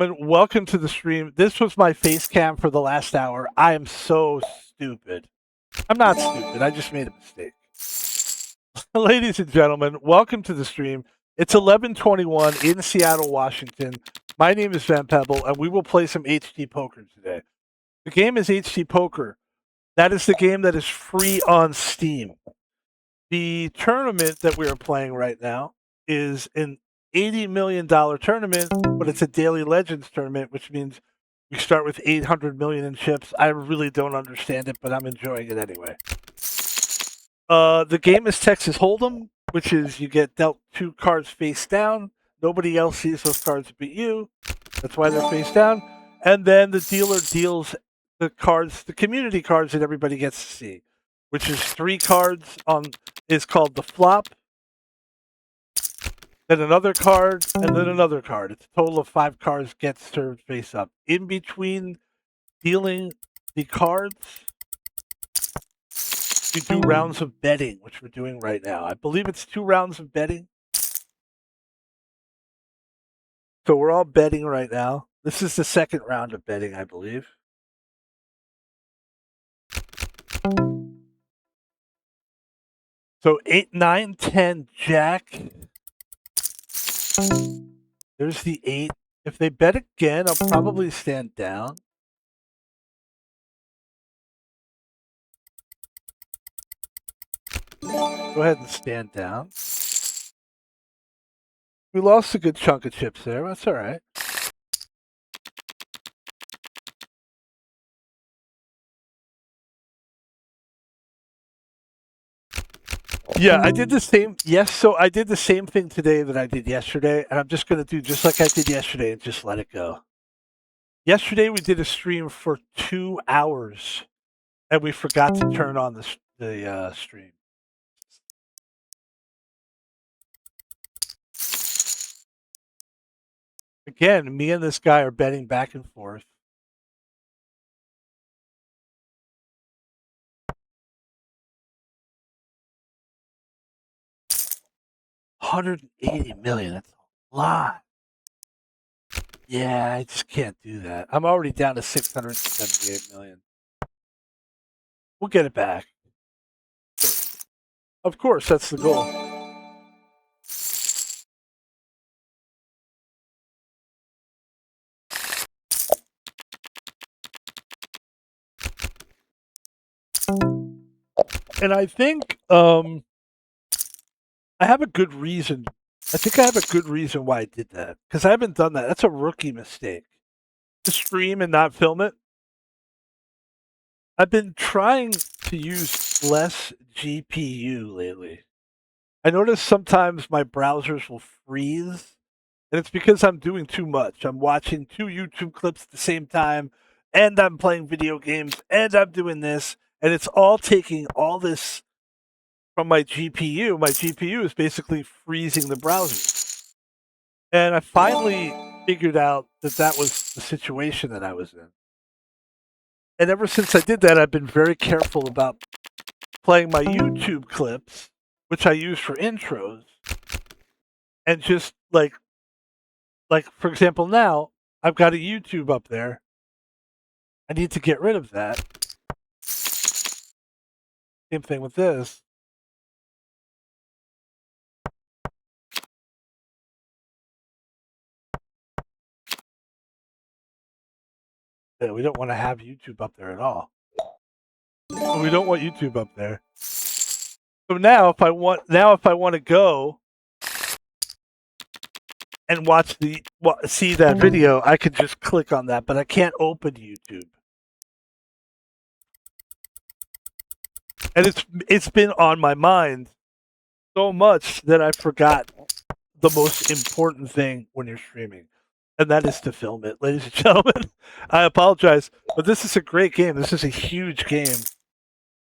But welcome to the stream. This was my face cam for the last hour. I am so stupid. I'm not stupid. I just made a mistake. Ladies and gentlemen, welcome to the stream. It's 11:21 in Seattle, Washington. My name is Van Pebble, and we will play some HD Poker today. The game is HD Poker. That is the game that is free on Steam. The tournament that we are playing right now is an $80 million tournament, but it's a Daily Legends tournament, which means we start with 800 million in chips. I really don't understand it, but I'm enjoying it anyway. The game is Texas Hold'em, which is you get dealt 2 cards face down. Nobody else sees those cards but you. That's why they're face down. And then the dealer deals the cards, the community cards that everybody gets to see, which is 3 cards is called the flop, then another card, and then another card. It's a total of 5 cards get served face up. In between dealing the cards, we do rounds of betting, which we're doing right now. I believe it's 2 rounds of betting. So we're all betting right now. This is the second round of betting, I believe. So 8, 9, 10, Jack. There's the 8. If they bet again, I'll probably stand down. Go ahead and stand down. We lost a good chunk of chips there. That's all right. Yeah, I did the same. Yes, so I did the same thing today that I did yesterday, and I'm just going to do just like I did yesterday and just let it go. Yesterday we did a stream for 2 hours, and we forgot to turn on the stream. Again, me and this guy are betting back and forth. $180 million. That's a lot. Yeah, I just can't do that. I'm already down to 678 million. We'll get it back. Of course, that's the goal. And I think I have a good reason. I think I have a good reason why I did that because I haven't done that. That's a rookie mistake. To stream and not film it. I've been trying to use less GPU lately. I notice sometimes my browsers will freeze, and it's because I'm doing too much. I'm watching 2 YouTube clips at the same time, and I'm playing video games, and I'm doing this, and it's all taking all this from my GPU. My GPU is basically freezing the browser. And I finally figured out that that was the situation that I was in. And ever since I did that, I've been very careful about playing my YouTube clips, which I use for intros, and just like for example, now I've got a YouTube up there. I need to get rid of that. Same thing with this. Yeah, we don't want to have YouTube up there at all. We don't want YouTube up there. So now if I want to go and see that video, I could just click on that, but I can't open YouTube. And it's been on my mind so much that I forgot the most important thing when you're streaming, and that is to film it, ladies and gentlemen. I apologize, but this is a great game. This is a huge game.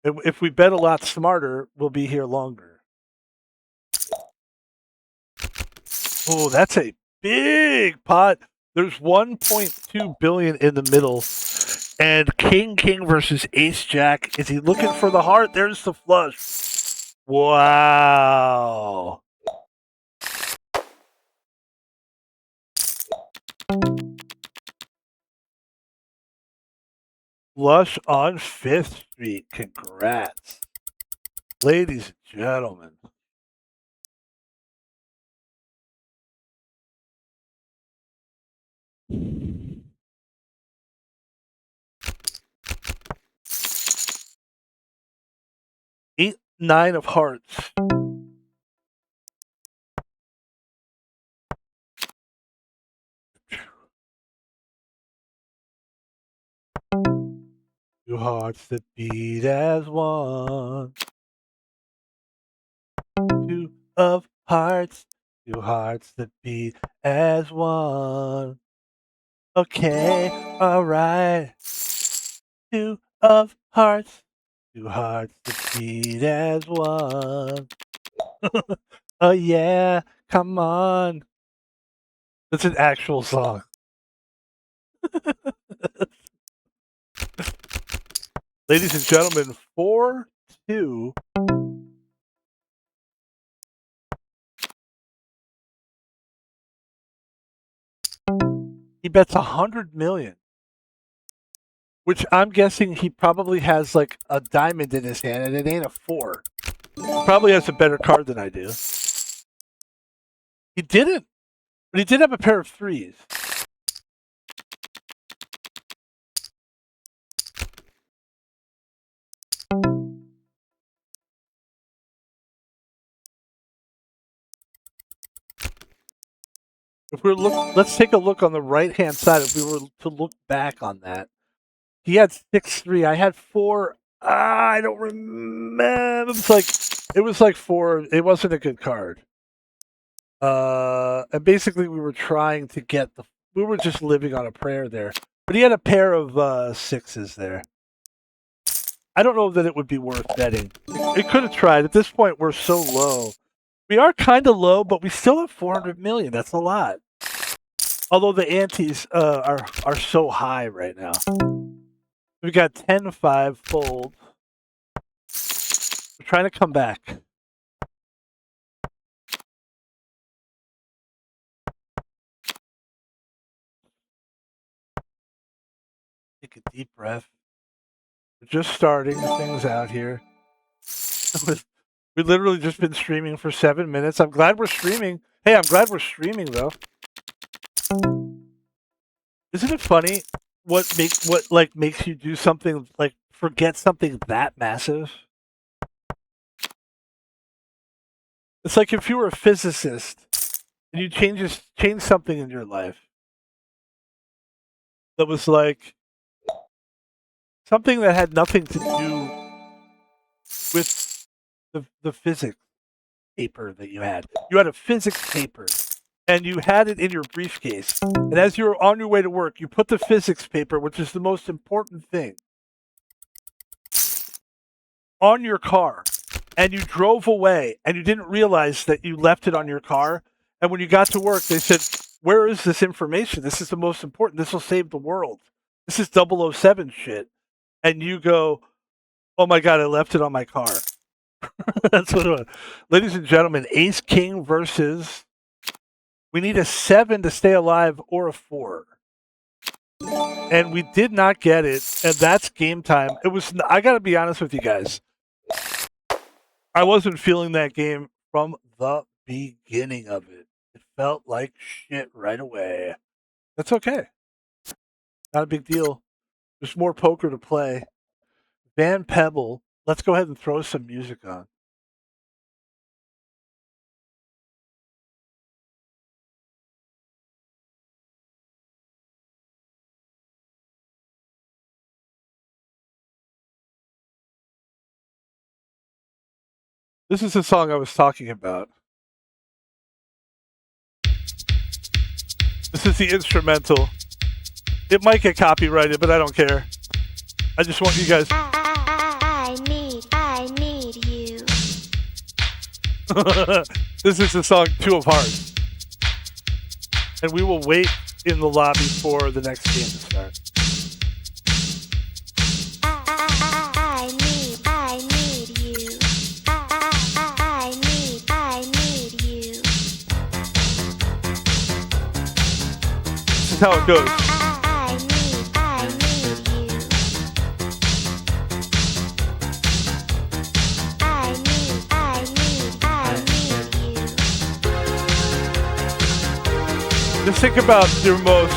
If we bet a lot smarter, we'll be here longer. Oh, that's a big pot. There's 1.2 billion in the middle. And King versus Ace Jack. Is he looking for the heart? There's the flush. Wow. Lush on 5th Street. Congrats. Ladies and gentlemen. Eight, 9 of hearts. Two hearts that beat as one. Two of hearts. Two hearts that beat as one. Okay, alright. Two of hearts. Two hearts that beat as one. Oh yeah, come on. That's an actual song. Ladies and gentlemen, 4-2. He bets 100 million. Which I'm guessing he probably has like a diamond in his hand and it ain't a 4. He probably has a better card than I do. He didn't, but he did have a pair of 3s. If we're let's take a look on the right hand side. If we were to look back on that, he had 6-3. I had 4. I don't remember. It was like 4. It wasn't a good card. And basically we were trying to get we were just living on a prayer there. But he had a pair of 6s there. I don't know that it would be worth betting. It could have tried. At this point, we're so low. We are kind of low, but we still have 400 million. That's a lot. Although the antes are so high right now. We got 10-5 fold. We're trying to come back. Take a deep breath. We're just starting things out here. We've literally just been streaming for 7 minutes. I'm glad we're streaming. Hey, I'm glad we're streaming though. Isn't it funny what makes you do something like forget something that massive? It's like if you were a physicist and you change something in your life that was like something that had nothing to do with the physics paper that you had. You had a physics paper and you had it in your briefcase. And as you were on your way to work, you put the physics paper, which is the most important thing, on your car. And you drove away and you didn't realize that you left it on your car. And when you got to work, they said, where is this information? This is the most important. This will save the world. This is 007 shit. And you go, oh my God, I left it on my car. That's what it was. Ladies and gentlemen, Ace King versus, we need a 7 to stay alive or a 4. And we did not get it. And that's game time. I got to be honest with you guys. I wasn't feeling that game from the beginning of it. It felt like shit right away. That's okay. Not a big deal. There's more poker to play. Van Pebble. Let's go ahead and throw some music on. This is the song I was talking about. This is the instrumental. It might get copyrighted, but I don't care. I just want you guys. I need you. This is the song 2 of Hearts. And we will wait in the lobby for the next game to start. I need you. I need you. This is how it goes. I need you. Just think about your most.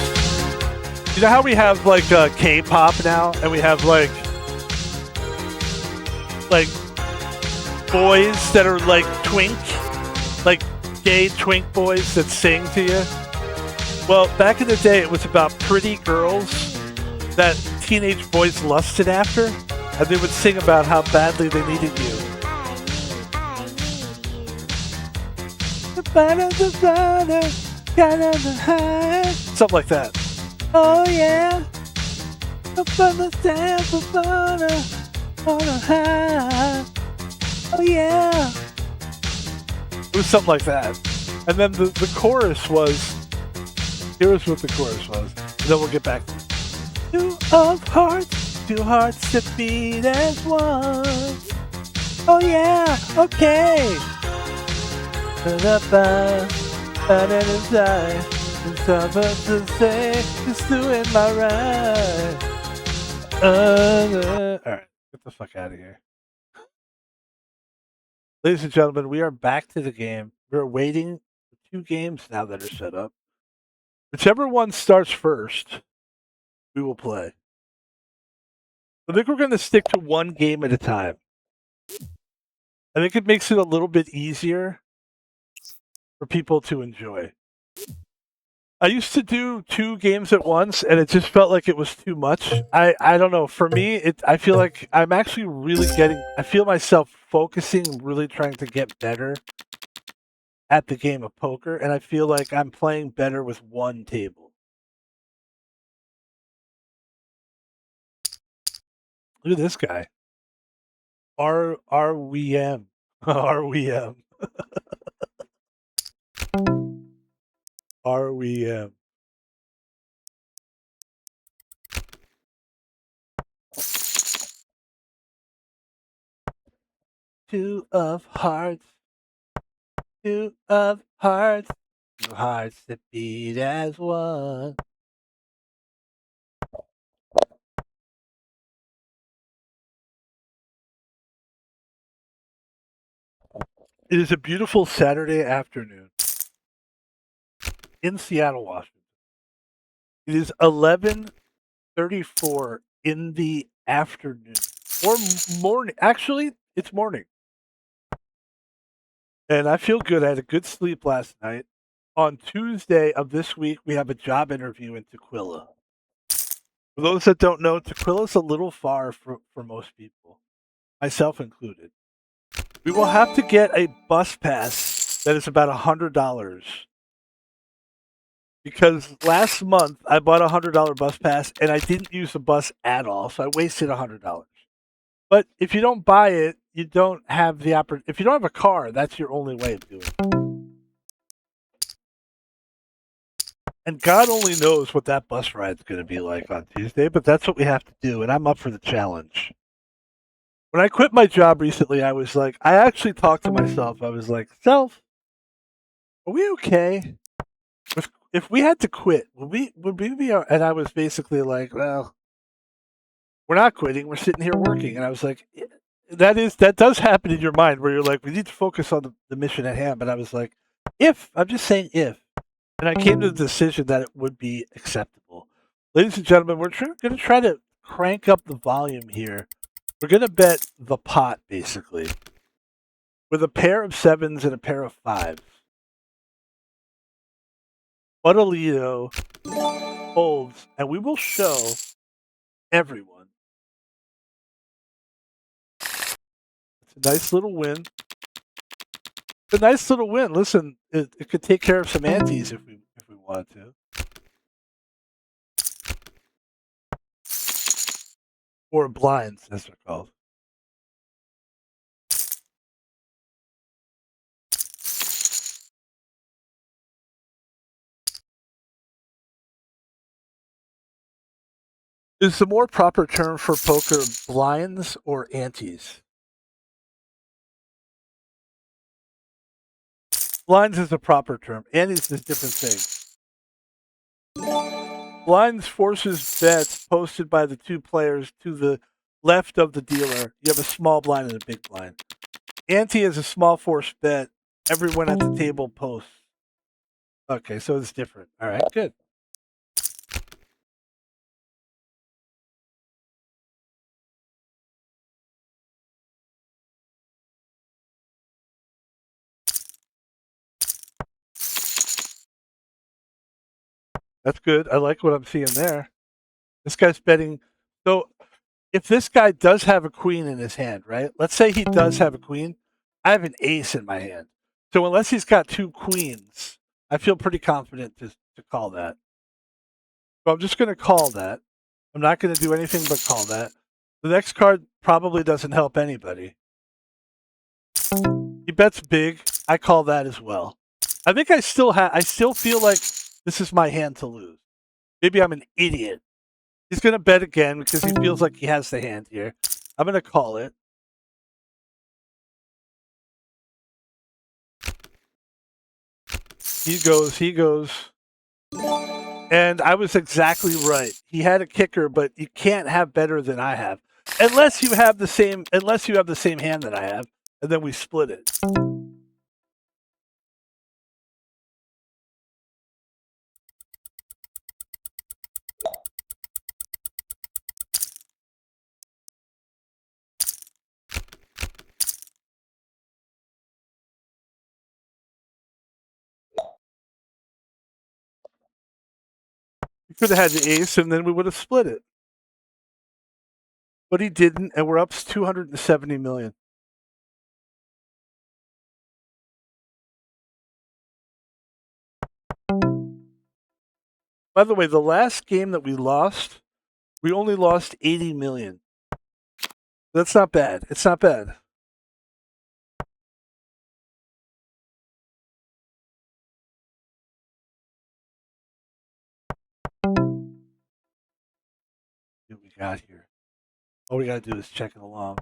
You know how we have like K-pop now, and we have like boys that are like twink, like gay twink boys that sing to you. Well, back in the day, it was about pretty girls that teenage boys lusted after, and they would sing about how badly they needed you. Something like that. Oh yeah. Oh yeah. It was something like that. And then the chorus was, here's what the chorus was. And then we'll get back to it. Two hearts that beat as one. Oh yeah, okay. It's something to say, just doing my right. Alright, get the fuck out of here. Ladies and gentlemen, we are back to the game. We're waiting for 2 games now that are set up. Whichever one starts first, we will play. I think we're going to stick to 1 game at a time. I think it makes it a little bit easier for people to enjoy. I used to do 2 games at once, and it just felt like it was too much. I don't know. For me, I feel like I'm actually really I feel myself focusing, really trying to get better at the game of poker, and I feel like I'm playing better with 1 table. Look at this guy. RWM. RWM. RWM. 2 of hearts. 2 of hearts. 2 hearts that beat as one. It is a beautiful Saturday afternoon in Seattle, Washington. It is 11:34 in the afternoon or morning. Actually, it's morning. And I feel good. I had a good sleep last night. On Tuesday of this week, we have a job interview in Tequila. For those that don't know, Tequila is a little far for most people, myself included. We will have to get a bus pass that is about $100. Because last month I bought a $100 bus pass and I didn't use the bus at all, so I wasted $100. But if you don't buy it, you don't have the opportunity. If you don't have a car, that's your only way of doing it. And God only knows what that bus ride's going to be like on Tuesday, but that's what we have to do, and I'm up for the challenge. When I quit my job recently, I was like, I actually talked to myself. I was like, Self, are we okay? If we had to quit, would we be? And I was basically like, well, we're not quitting. We're sitting here working. And I was like, that does happen in your mind where you're like, we need to focus on the mission at hand. But I was like, I'm just saying if. And I came to the decision that it would be acceptable. Ladies and gentlemen, we're going to try to crank up the volume here. We're going to bet the pot, basically, with a pair of 7s and a pair of 5s. Butalito holds, and we will show everyone. It's a nice little win. It's a nice little win. Listen, it could take care of some antes if we wanted to. Or blinds, as they're called. Is the more proper term for poker blinds or antes? Blinds is the proper term. Antes is a different thing. Blinds forces bets posted by the 2 players to the left of the dealer. You have a small blind and a big blind. Ante is a small force bet. Everyone at the table posts Okay, so it's different. All right, good. That's good. I like what I'm seeing there. This guy's betting. So if this guy does have a queen in his hand, right? Let's say he does have a queen. I have an ace in my hand. So unless he's got two queens, I feel pretty confident to call that. So I'm just going to call that. I'm not going to do anything but call that. The next card probably doesn't help anybody. He bets big. I call that as well. I think I still feel like this is my hand to lose. Maybe I'm an idiot. He's going to bet again because he feels like he has the hand here. I'm going to call it. He goes. And I was exactly right. He had a kicker, but you can't have better than I have. Unless you have the same hand that I have, and then we split it. He could have had the ace, and then we would have split it. But he didn't, and we're up 270 million. By the way, the last game that we lost, we only lost 80 million. That's not bad. It's not bad. What we got here? All we got to do is check it along.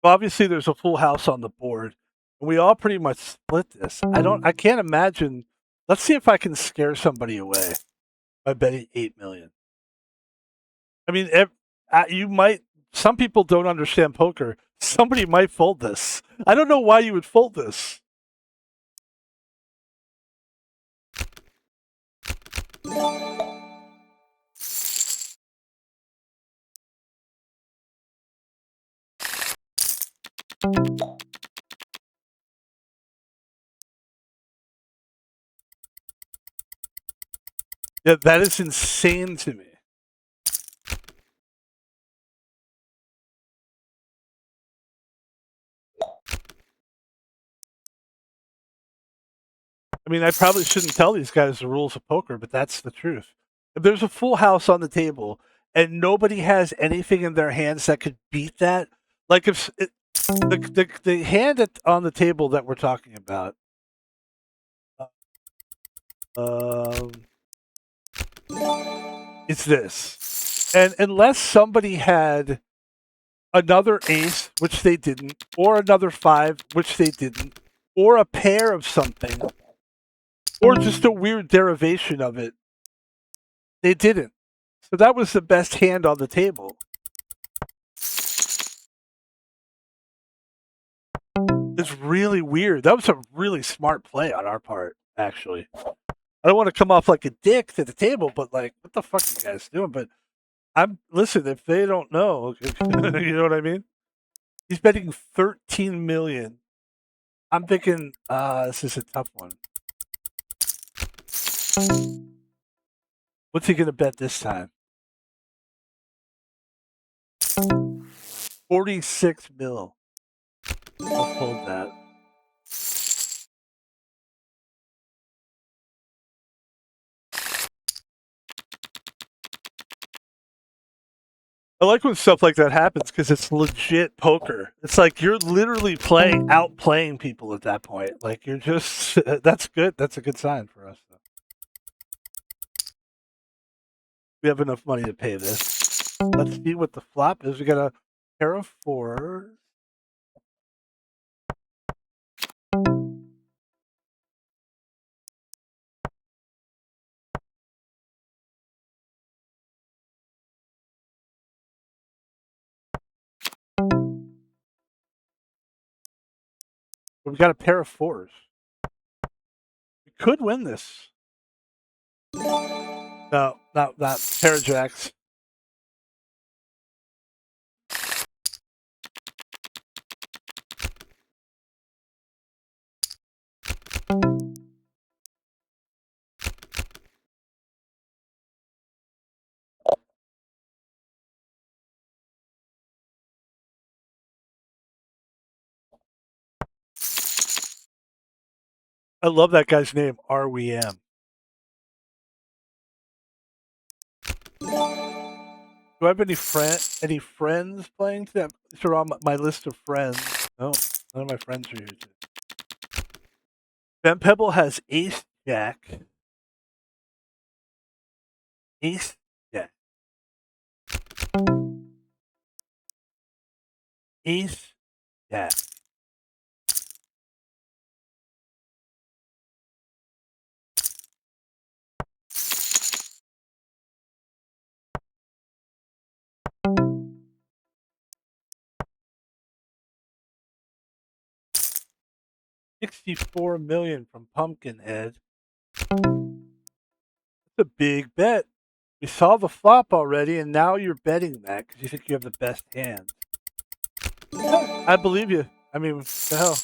Obviously, there's a full house on the board, and we all pretty much split this. I can't imagine. Let's see if I can scare somebody away by betting 8 million. I mean, you might. Some people don't understand poker. Somebody might fold this. I don't know why you would fold this. Yeah, that is insane to me. I mean, I probably shouldn't tell these guys the rules of poker, but that's the truth. If there's a full house on the table and nobody has anything in their hands that could beat that, like if the hand on the table that we're talking about, um, it's this, and unless somebody had another ace, which they didn't, or another five, which they didn't, or a pair of something, or just a weird derivation of it, they didn't. So that was the best hand on the table. It's really weird. That was a really smart play on our part, actually. I don't want to come off like a dick to the table, but like, what the fuck are you guys doing? But listen, if they don't know, you know what I mean? He's betting 13 million. I'm thinking, this is a tough one. What's he gonna bet this time? 46 mil. I'll fold that. I like when stuff like that happens because it's legit poker. It's like you're literally outplaying people at that point. Like you're just that's good. That's a good sign for us. Though. We have enough money to pay this. Let's see what the flop is. We got a pair of fours. We got a pair of fours. could win this. No, not pair of jacks. I love that guy's name, RWM. Do I have any friends playing today? These are on my list of friends. No, none of my friends are here today. Ben Pebble has ace jack. Ace jack. Ace jack. $64 million from Pumpkinhead. That's a big bet. We saw the flop already, and now you're betting that because you think you have the best hand. Yeah, I believe you. I mean, what the hell?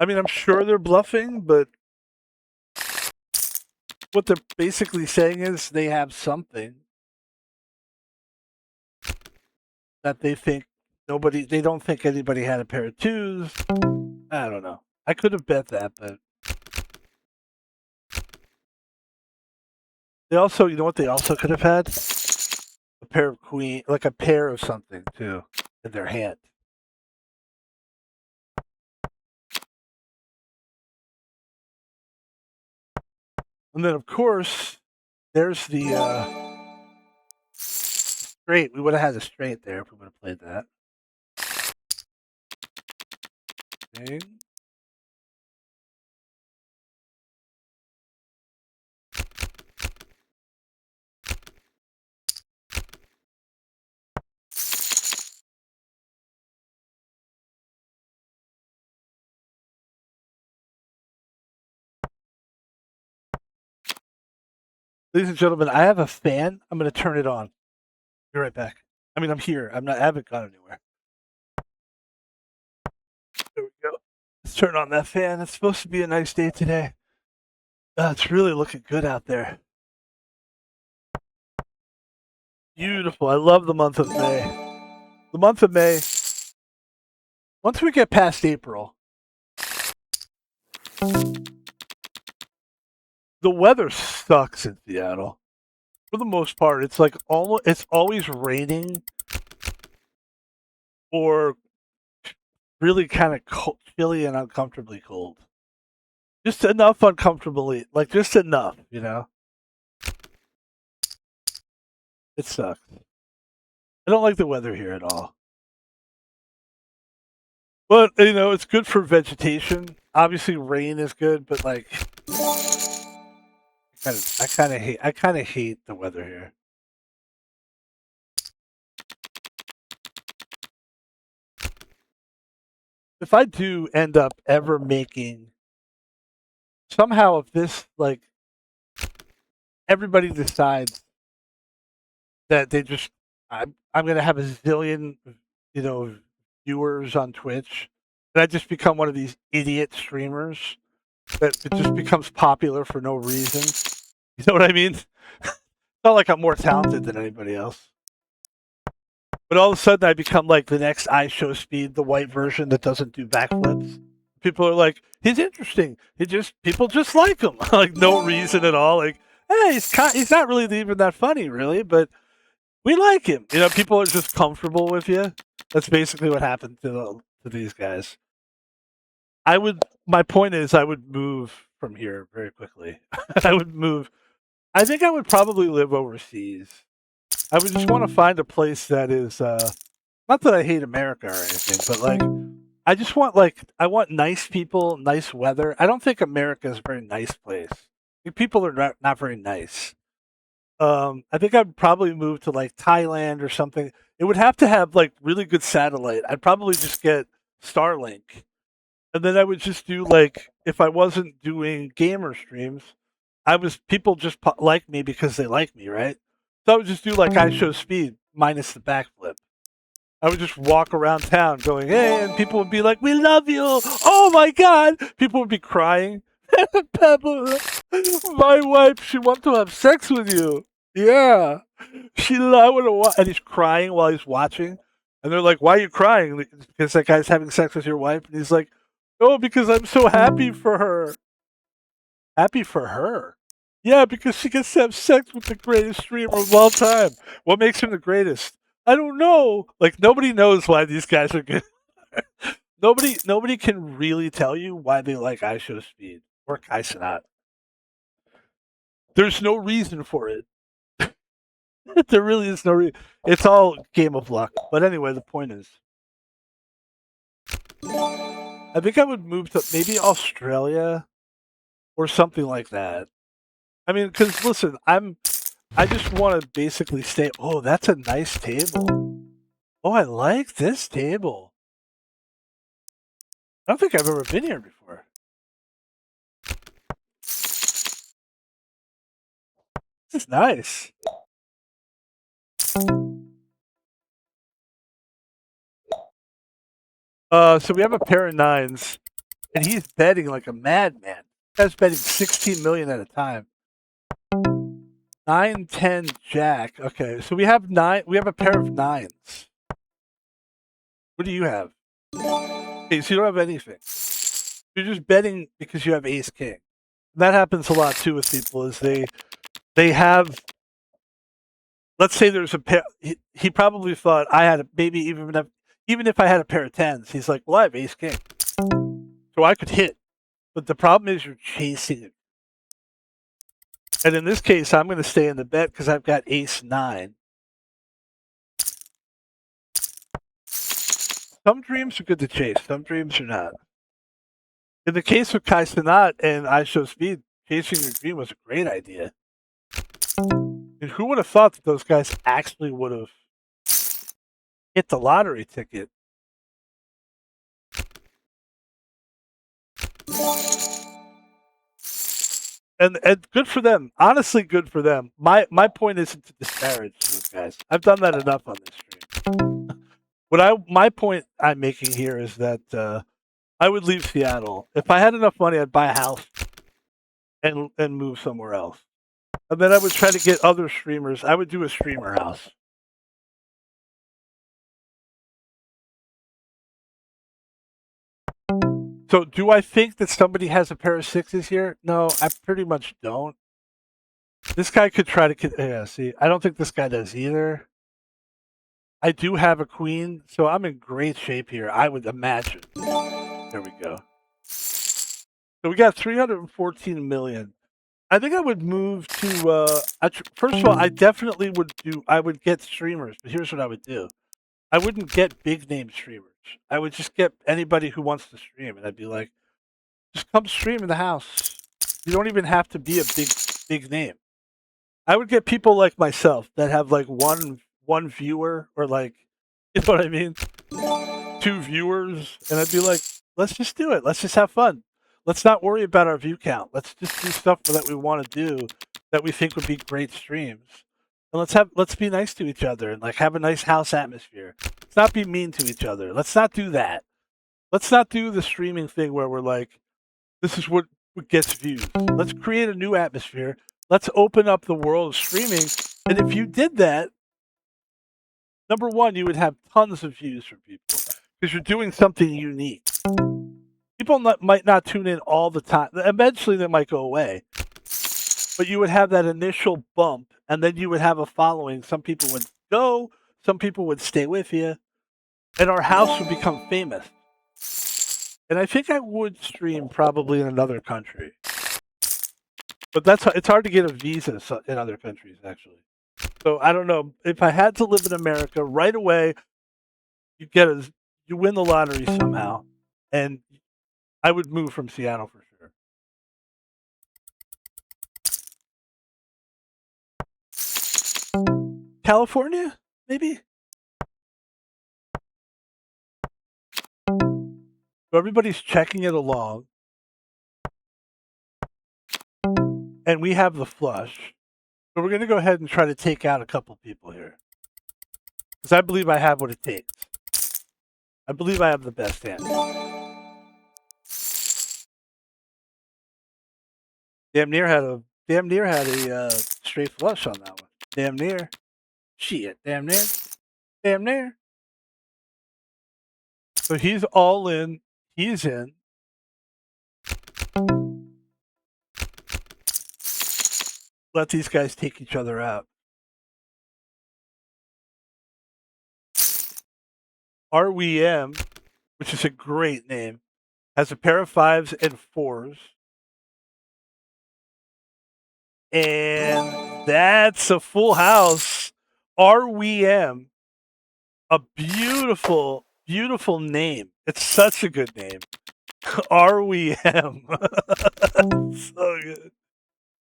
I mean, I'm sure they're bluffing, but what they're basically saying is they have something that they think they don't think anybody had a pair of twos. I don't know. I could have bet that, but they also, you know what they also could have had? A pair of queen, like a pair of something too in their hand. And then, of course, there's the straight. We would have had a straight there if we would have played that. Okay. Ladies and gentlemen, I have a fan. I'm going to turn it on. Be right back. I mean, I'm here. I haven't gone anywhere. There we go. Let's turn on that fan. It's supposed to be a nice day today. It's really looking good out there. Beautiful. I love the month of May. The month of May. Once we get past April, the weather sucks in Seattle. For the most part, it's like it's always raining or really kind of chilly and uncomfortably cold. Just enough uncomfortably, like just enough, you know. It sucks. I don't like the weather here at all. But you know, it's good for vegetation. Obviously, rain is good, but like, I kind of hate the weather here. If I do end up ever making somehow, if this like everybody decides that they just, I'm gonna have a zillion, you know, viewers on Twitch, and I just become one of these idiot streamers that it just becomes popular for no reason. You know what I mean? It's not like I'm more talented than anybody else. But all of a sudden, I become like the next I Show Speed, the white version that doesn't do backflips. People are like, he's interesting. People just like him, like no reason at all. Like, hey, he's not really even that funny, really, but we like him. You know, people are just comfortable with you. That's basically what happened to these guys. My point is, I would move from here very quickly. I would move. I think I would probably live overseas. I would just want to find a place that is, not that I hate America or anything, but like, I want nice people, nice weather. I don't think America is a very nice place. I think people are not very nice. I think I'd probably move to like Thailand or something. It would have to have like really good satellite. I'd probably just get Starlink, And then I would just do like if I wasn't doing gamer streams, people just like me because they like me, right? So I would just do like I show speed minus the backflip. I would just walk around town going, "Hey," and people would be like, "We love you." Oh my god! People would be crying. Pebble, my wife, she wants to have sex with you. Yeah, I want to watch, and he's crying while he's watching. And they're like, "Why are you crying?" Because that guy's having sex with your wife, and he's like, "Oh, because I'm so happy for her." Happy for her. Yeah, because she gets to have sex with the greatest streamer of all time. What makes him the greatest? I don't know. Like nobody knows why these guys are good. Nobody can really tell you why they like iShow Speed or Kai Cenat. There's no reason for it. There really is no reason. It's all game of luck. But anyway, the point is, I think I would move to maybe Australia or something like that. I mean, because listen, I just want to basically stay. Oh, that's a nice table. Oh, I like this table. I don't think I've ever been here before. This is nice. So we have a pair of nines, and he's betting like a madman. Guy's betting 16 million at a time. 9, 10, Jack. Okay, so we have nine. We have a pair of nines. What do you have? Okay, so you don't have anything. You're just betting because you have Ace King. That happens a lot too with people. Is they have. Let's say there's a pair. He probably thought I had a maybe even if I had a pair of tens. He's like, well, I have Ace King, so I could hit. But the problem is you're chasing it. And in this case, I'm going to stay in the bet because I've got Ace 9. Some dreams are good to chase. Some dreams are not. In the case of Kai Cenat and I Show Speed, chasing your dream was a great idea. And who would have thought that those guys actually would have hit the lottery ticket? And good for them. Honestly, good for them. My point isn't to disparage those guys. I've done that enough on this stream. My point I'm making here is that I would leave Seattle if I had enough money. I'd buy a house and move somewhere else, and then I would try to get other streamers. I would do a streamer house. So, do I think that somebody has a pair of sixes here? No, I pretty much don't. This guy could try to. Yeah, see, I don't think this guy does either. I do have a queen, so I'm in great shape here. I would imagine. There we go. So we got 314 million. I think I would move to. First of all, I definitely would do. I would get streamers, but here's what I would do. I wouldn't get big name streamers. I would just get anybody who wants to stream, and I'd be like, just come stream in the house. You don't even have to be a big name. I would get people like myself that have like one viewer or like, you know what I mean, 2 viewers, and I'd be like, let's just do it. Let's just have fun. Let's not worry about our view count. Let's just do stuff that we want to do that we think would be great streams. And let's be nice to each other and like have a nice house atmosphere. Let's not be mean to each other. Let's not do that. Let's not do the streaming thing where we're like, this is what gets views. Let's create a new atmosphere. Let's open up the world of streaming. And if you did that, number one, you would have tons of views from people because you're doing something unique. People might not tune in all the time. Eventually, they might go away. But you would have that initial bump, and then you would have a following. Some people would go, some people would stay with you, and our house would become famous. And I think I would stream probably in another country. But it's hard to get a visa in other countries, actually. So I don't know. If I had to live in America right away, you win the lottery somehow, and I would move from Seattle for sure. California, maybe. So everybody's checking it along. And we have the flush. So we're going to go ahead and try to take out a couple people here. Because I believe I have what it takes. I believe I have the best hand. Damn near had a straight flush on that one. Damn near. Shit, damn near. Damn near. So he's all in. He's in. Let these guys take each other out. RWM, which is a great name, has a pair of 5s and 4s. And that's a full house. RWM, a beautiful, beautiful name. It's such a good name. RWM. So good.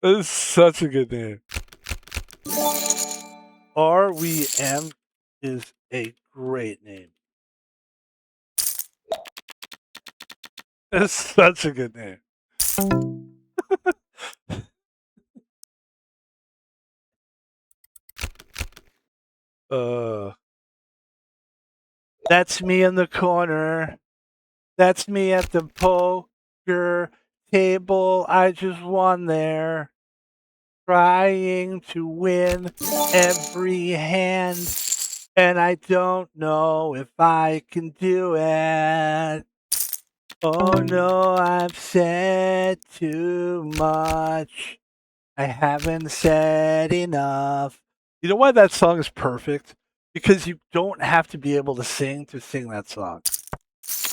It's such a good name. RWM is a great name. It's such a good name. That's me in the corner. That's me at the poker table. I just won there. Trying to win every hand. And I don't know if I can do it. Oh no, I've said too much. I haven't said enough. You know why that song is perfect? Because you don't have to be able to sing that song.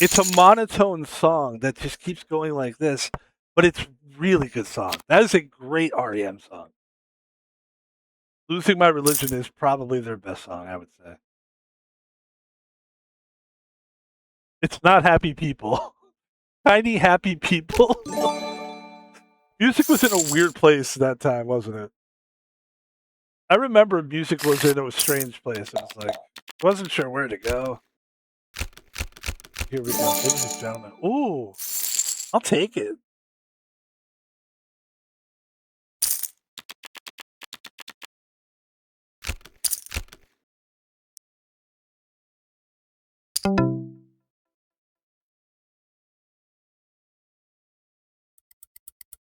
It's a monotone song that just keeps going like this, but it's really good song. That is a great REM song. Losing My Religion is probably their best song, I would say. It's not Happy People. Tiny Happy People. Music was in a weird place that time, wasn't it? I remember music was in a strange place. It was like, wasn't sure where to go. Here we go, ladies and gentlemen. Ooh, I'll take it.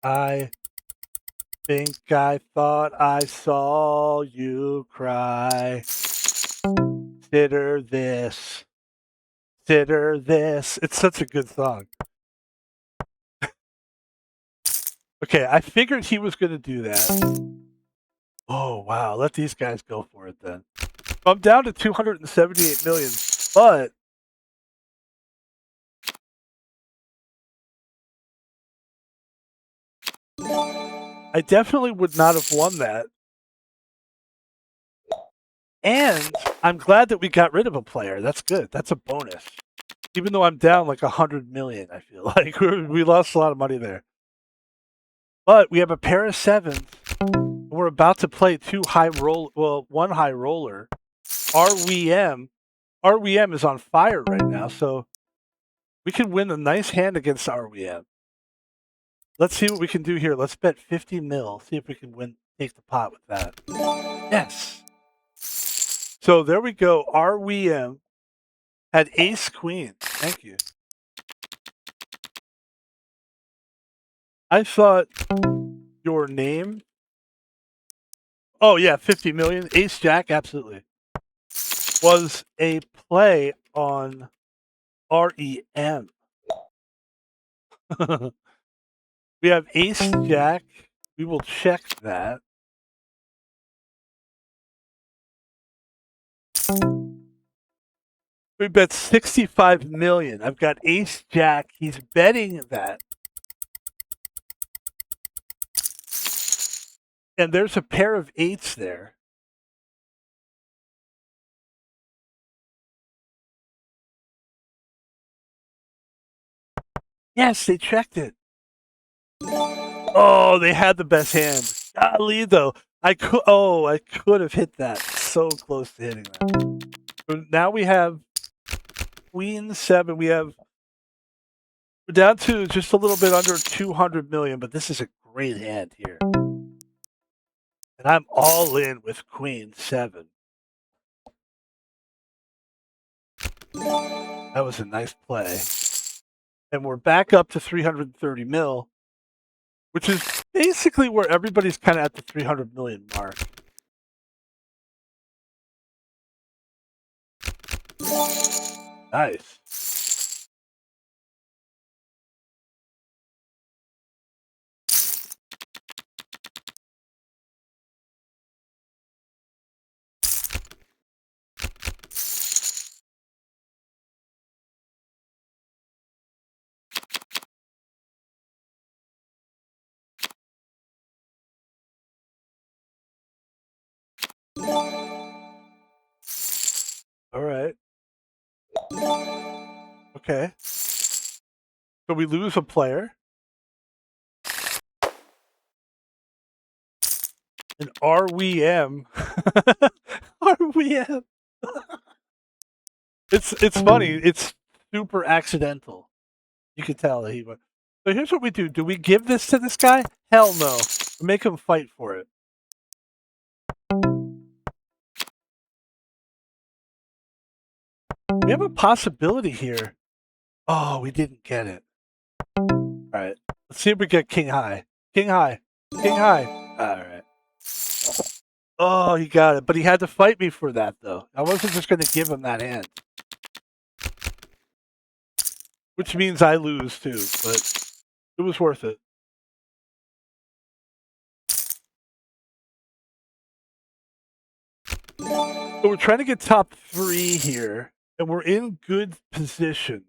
I think I thought I saw you cry. Consider this. Consider this. It's such a good song. Okay, I figured he was going to do that. Oh, wow. Let these guys go for it then. I'm down to 278 million, but I definitely would not have won that. And I'm glad that we got rid of a player. That's good. That's a bonus. Even though I'm down like 100 million, I feel like we lost a lot of money there. But we have a pair of 7s. We're about to play one high roller. RWM. RWM is on fire right now, so we can win a nice hand against RWM. Let's see what we can do here. Let's bet 50 mil. See if we can take the pot with that. Yes. So there we go. RWM had ace queen. Thank you. I thought your name. Oh yeah, 50 million. Ace Jack, absolutely. Was a play on REM. We have Ace Jack. We will check that. We bet 65 million. I've got Ace Jack. He's betting that. And there's a pair of 8s there. Yes, they checked it. Oh, they had the best hand. Golly, though. I could have hit that. So close to hitting that. So now we have Queen 7. We have We're down to just a little bit under 200 million, but this is a great hand here. And I'm all in with Queen 7. That was a nice play. And we're back up to 330 mil, which is basically where everybody's kind of at the 300 million mark. Nice. All right. Okay. So we lose a player. An RWM. RWM. It's funny. It's super accidental. You could tell that he went. So here's what we do. Do we give this to this guy? Hell no. We make him fight for it. We have a possibility here. Oh, we didn't get it. All right. Let's see if we get King High. King High. King High. All right. Oh, he got it. But he had to fight me for that, though. I wasn't just going to give him that hand. Which means I lose, too. But it was worth it. So we're trying to get top 3 here. And we're in good position.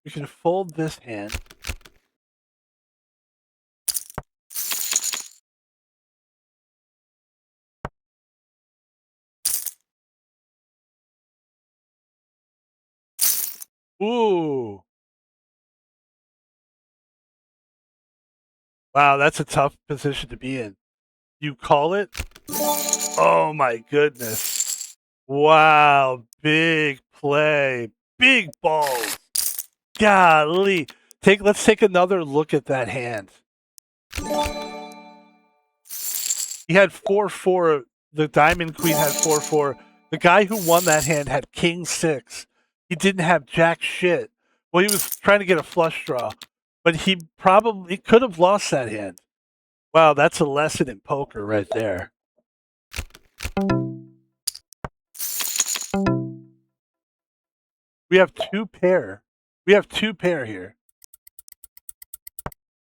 We can fold this hand. Ooh. Wow, that's a tough position to be in. You call it? Oh my goodness. Wow, big play. Big balls. Golly. Let's take another look at that hand. He had 4-4. The Diamond Queen had 4-4. The guy who won that hand had King 6. He didn't have jack shit. Well, he was trying to get a flush draw, but he probably could have lost that hand. Wow, that's a lesson in poker right there. We have 2 pair. We have 2 pair here.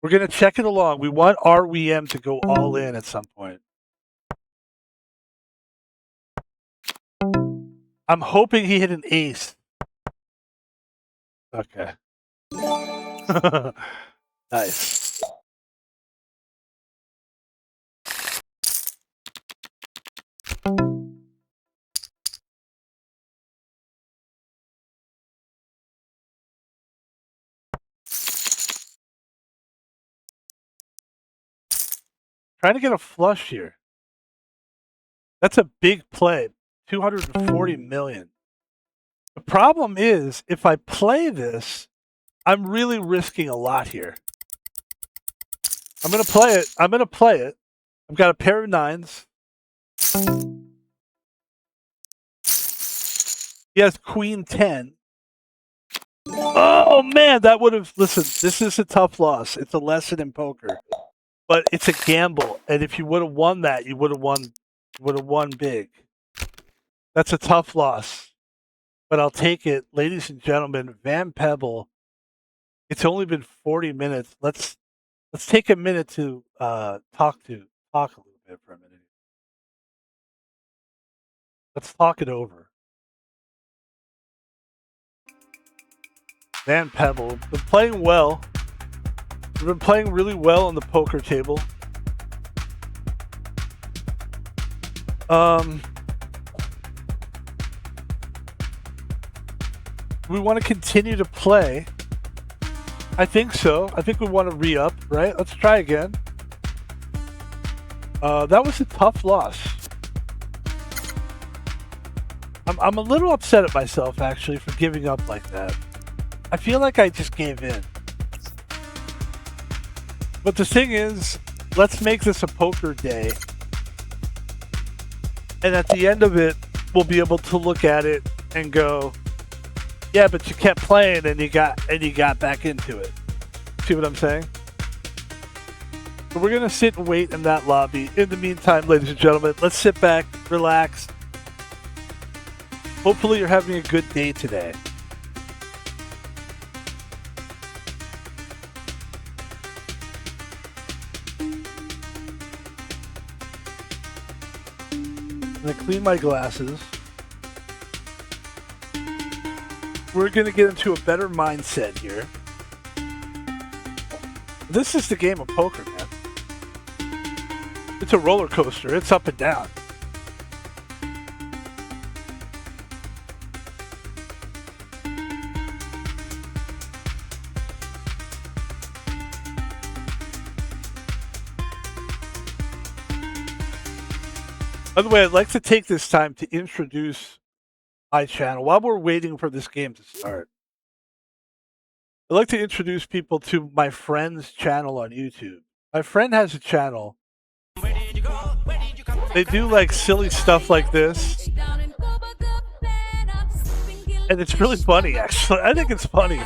We're going to check it along. We want RWM to go all in at some point. I'm hoping he hit an ace. Okay. Nice. Trying to get a flush here. That's a big play. 240 million. The problem is, if I play this, I'm really risking a lot here. I'm going to play it. I've got a pair of 9s. He has Queen 10. Oh, man, that would have... Listen, this is a tough loss. It's a lesson in poker. But it's a gamble. And if you would have won that, you would have won big. That's a tough loss. But I'll take it. Ladies and gentlemen, Van Pebble, it's only been 40 minutes. Let's take a minute to talk a little bit for a minute. Let's talk it over. Van Pebble, been playing well. We've been playing really well on the poker table. We want to continue to play. I think so. I think we want to re-up, right? Let's try again. That was a tough loss. I'm a little upset at myself, actually, for giving up like that. I feel like I just gave in. But the thing is, let's make this a poker day. And at the end of it, we'll be able to look at it and go, yeah, but you kept playing and you got back into it. See what I'm saying? So we're gonna sit and wait in that lobby. In the meantime, ladies and gentlemen, let's sit back, relax. Hopefully you're having a good day today. I'm gonna clean my glasses. We're gonna get into a better mindset here. This is the game of poker, man. It's a roller coaster. It's up and down. By the way, I'd like to take this time to introduce my channel while we're waiting for this game to start. I'd like to introduce people to my friend's channel on YouTube. My friend has a channel. They do like silly stuff like this. And it's really funny, actually. I think it's funny.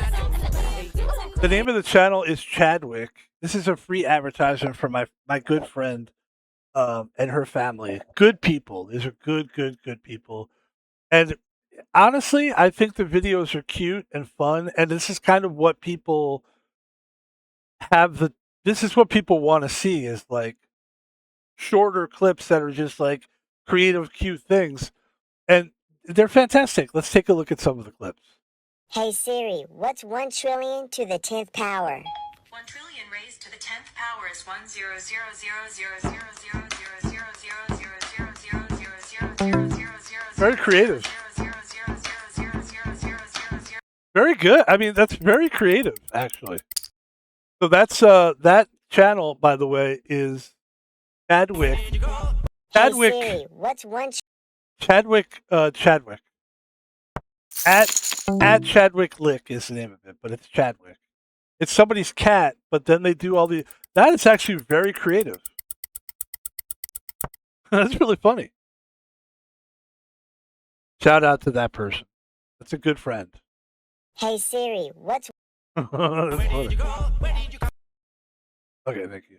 The name of the channel is Chadwick. This is a free advertisement for my good friend and her family. Good people. These are good people. And honestly, I think the videos are cute and fun. And this is kind of what people this is what people want to see, is like shorter clips that are just like creative, cute things. And they're fantastic. Let's take a look at some of the clips. Hey Siri, what's 1 trillion to the 10th power? 1 trillion raised to the 10th power is 100000000000000000000000000000000000000000000000000000000000000000000000000000000000000000000000000000000000000000000000000000000000000000000000000000000000000000000000000000000000000000000000000000000000000000000000000000000000000000000000000000000000000000000000000000000000000000000000000000000000000000000000000000000000000000000000000000000000000000000000000000000000000000000000000000000000000000000000000000000000000000000That channel, by the way, is actually. So that's that channel, by the way, is Chadwick. Chadwick. Hey Siri, what's 1 Chadwick. Chadwick. At Chadwick Lick is the name of it, but it's Chadwick. It's somebody's cat, but then they do all the. That is actually very creative. That's really funny. Shout out to that person. That's a good friend. Hey Siri, what's That's funny. Okay, thank you.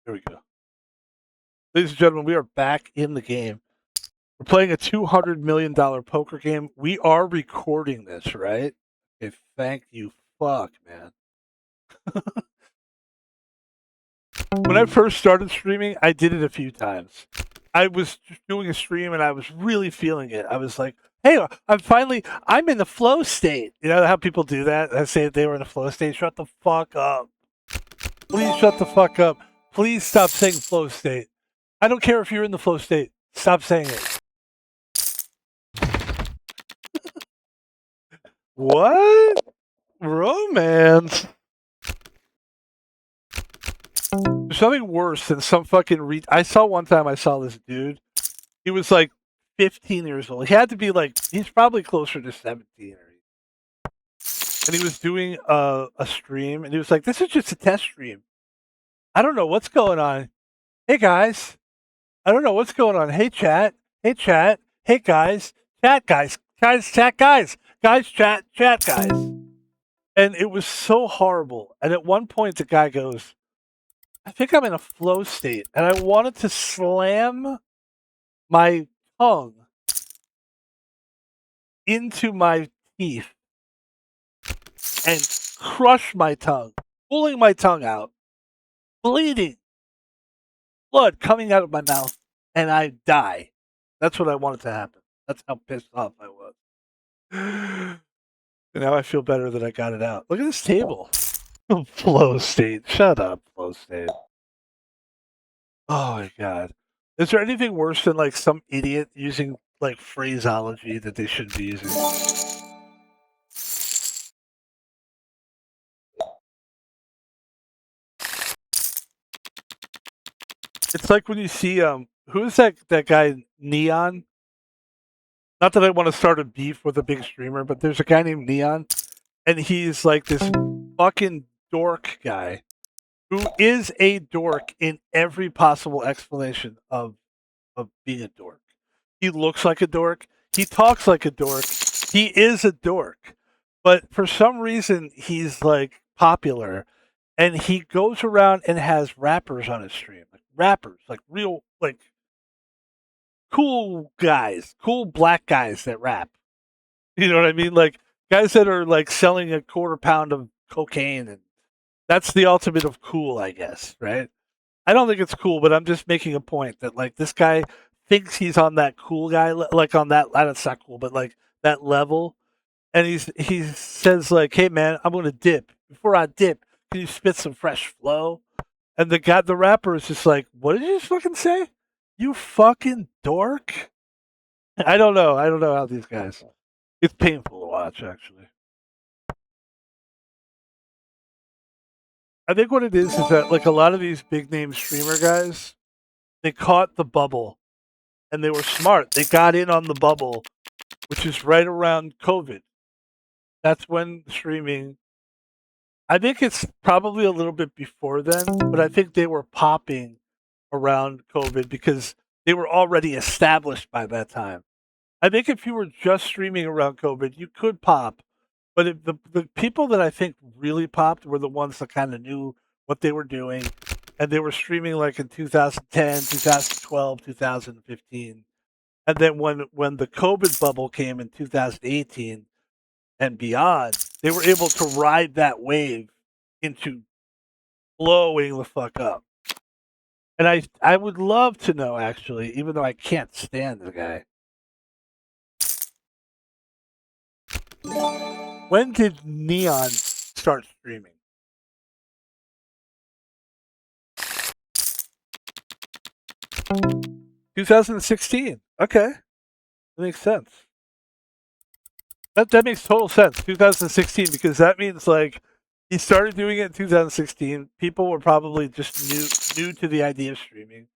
There we go. Ladies and gentlemen, we are back in the game. We're playing a $200 million poker game. We are recording this, right? Okay, thank you. Fuck, man. When I first started streaming, I did it a few times. I was doing a stream and I was really feeling it. I was like, hey, I'm in the flow state. You know how people do that? I say they were in the flow state. Shut the fuck up. Please shut the fuck up. Please stop saying flow state. I don't care if you're in the flow state. Stop saying it. What? Romance? There's something worse than some fucking I saw one time, I saw this dude. He was like 15 years old. He had to be like, he's probably closer to 17. And he was doing a stream, and he was like, this is just a test stream. I don't know what's going on. Hey, guys. I don't know what's going on. Hey, chat. Hey, chat. Hey, guys. Chat, guys. Guys, chat, guys. Guys, chat, guys. And it was so horrible. And at one point, the guy goes, I think I'm in a flow state. And I wanted to slam my tongue into my teeth and crush my tongue, pulling my tongue out, bleeding, blood coming out of my mouth, and I die. That's what I wanted to happen. That's how pissed off I was. And now I feel better that I got it out. Look at this table. Flow state. Shut up, flow state. Oh my god. Is there anything worse than like some idiot using like phraseology that they shouldn't be using? It's like when you see who is that guy Neon? Not that I want to start a beef with a big streamer, but there's a guy named Neon, and he's like this fucking dork guy who is a dork in every possible explanation of being a dork. He looks like a dork. He talks like a dork. He is a dork. But for some reason, he's like popular, and he goes around and has rappers on his stream, like rappers, like real, like cool guys, cool black guys that rap. You know what I mean? Like guys that are like selling a quarter pound of cocaine, and that's the ultimate of cool, I guess, right? I don't think it's cool, but I'm just making a point that like this guy thinks he's on that cool guy, like on that. That's not cool, but like that level. And he says like, "Hey man, I'm gonna dip. Before I dip, can you spit some fresh flow?" And the rapper is just like, "What did you fucking say? You fucking dork." I don't know. I don't know how these guys. It's painful to watch, actually. I think what it is that like a lot of these big name streamer guys, they caught the bubble and they were smart. They got in on the bubble, which is right around COVID. That's when streaming. I think it's probably a little bit before then, but I think they were popping around COVID because they were already established by that time. I think if you were just streaming around COVID, you could pop, but the people that I think really popped were the ones that kind of knew what they were doing, and they were streaming like in 2010, 2012, 2015. And then when the COVID bubble came in 2018 and beyond, they were able to ride that wave into blowing the fuck up. And I would love to know actually, even though I can't stand the guy. When did Neon start streaming? 2016. Okay, that makes sense. That makes total sense. 2016 because that means like he started doing it in 2016. People were probably just new to the idea of streaming.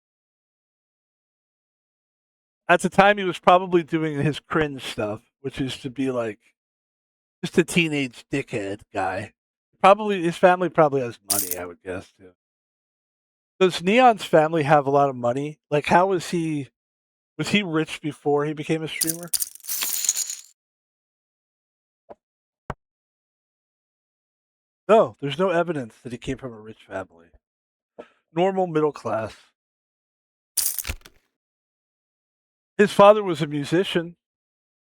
At the time, he was probably doing his cringe stuff, which is to be like just a teenage dickhead guy. Probably his family probably has money, I would guess too. Does Neon's family have a lot of money? Like, how was he? Was he rich before he became a streamer? No, there's no evidence that he came from a rich family. Normal middle class. His father was a musician,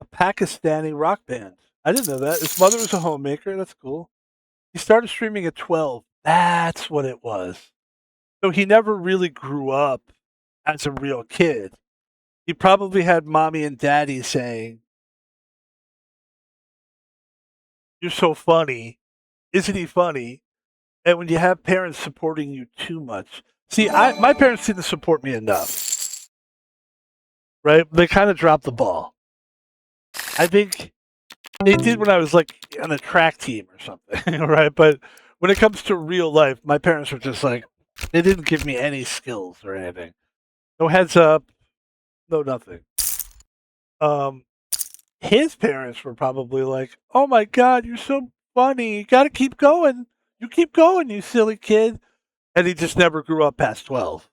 a Pakistani rock band. I didn't know that. His mother was a homemaker. That's cool. He started streaming at 12. That's what it was. So he never really grew up as a real kid. He probably had mommy and daddy saying, "You're so funny. Isn't he funny?" And when you have parents supporting you too much. See, my parents didn't support me enough, right? They kind of dropped the ball. I think they did when I was like on a track team or something, right? But when it comes to real life, my parents were just like, they didn't give me any skills or anything. No heads up, no nothing. Um, his parents were probably like, "Oh my god, you're so funny. You got to keep going. You keep going, you silly kid." And he just never grew up past 12.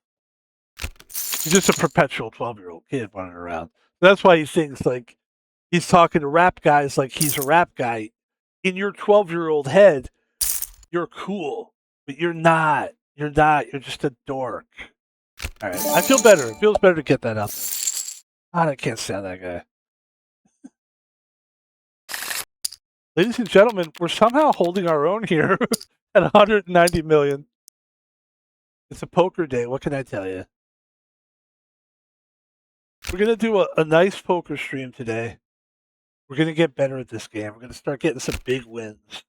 He's just a perpetual 12-year-old kid running around. That's why he thinks like he's talking to rap guys like he's a rap guy. In your 12-year-old head, you're cool, but you're not. You're not. You're just a dork. All right. I feel better. It feels better to get that out there. God, I can't stand that guy. Ladies and gentlemen, we're somehow holding our own here at 190 million. It's a poker day. What can I tell you? We're going to do a nice poker stream today. We're going to get better at this game. We're going to start getting some big wins.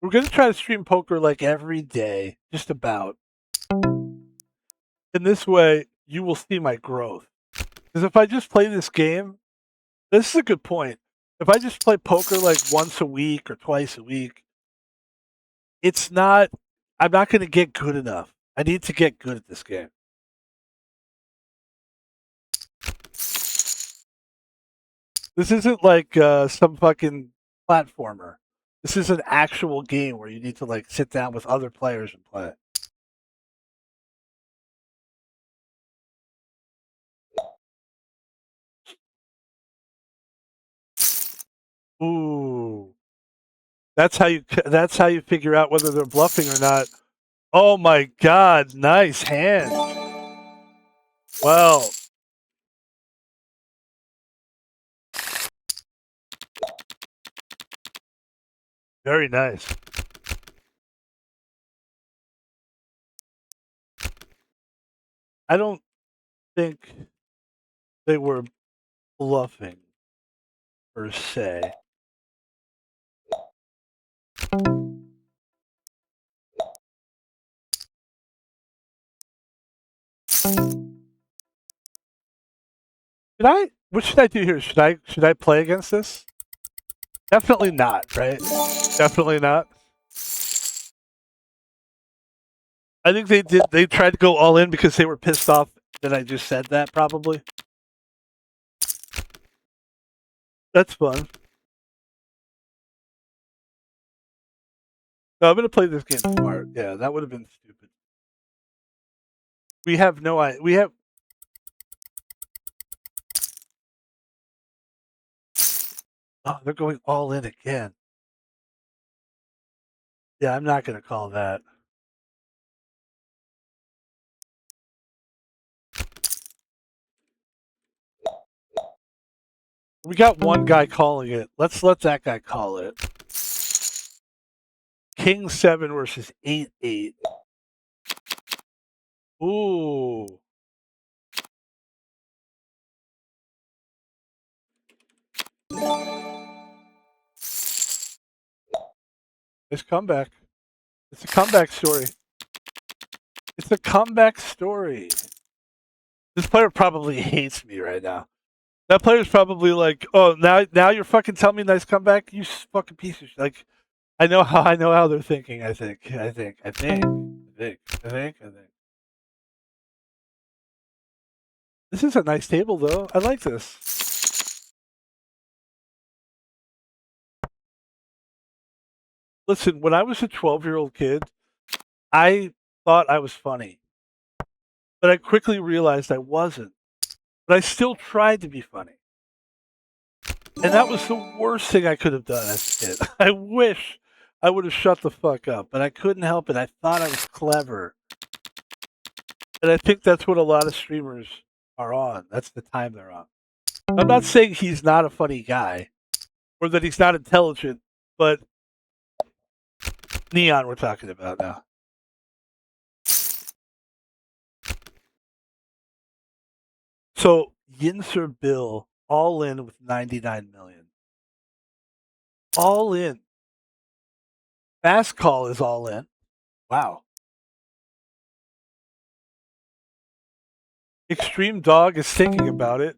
We're going to try to stream poker like every day, just about. In this way, you will see my growth. Because if I just play this game, this is a good point. If I just play poker like once a week or twice a week, it's not, I'm not going to get good enough. I need to get good at this game. This isn't like some fucking platformer. This is an actual game where you need to like sit down with other players and play. Ooh, that's how you figure out whether they're bluffing or not. Oh my god, nice hand. Well, very nice. I don't think they were bluffing per se. Should I? What should I do here? Should I play against this? Definitely not, right? Definitely not. I think they did. They tried to go all in because they were pissed off that I just said that. Probably. That's fun. No, I'm gonna play this game smart. Yeah, that would have been stupid. We have no idea. We have. Oh, they're going all in again. Yeah, I'm not gonna call that. We got one guy calling it. Let's let that guy call it. King 7 versus 8-8. Ooh. Nice comeback. It's a comeback story. It's a comeback story. This player probably hates me right now. That player's probably like, "Oh, now you're fucking telling me nice comeback, you fucking piece of shit." Like, I know how they're thinking. I think. This is a nice table, though. I like this. Listen, when I was a 12-year-old kid, I thought I was funny, but I quickly realized I wasn't. But I still tried to be funny. And that was the worst thing I could have done as a kid. I wish I would have shut the fuck up, but I couldn't help it. I thought I was clever. And I think that's what a lot of streamers are on. That's the time they're on. I'm not saying he's not a funny guy or that he's not intelligent, but Neon we're talking about now. So Yinser Bill all in with 99 million. All in. Fast call is all in. Wow. Extreme Dog is thinking about it.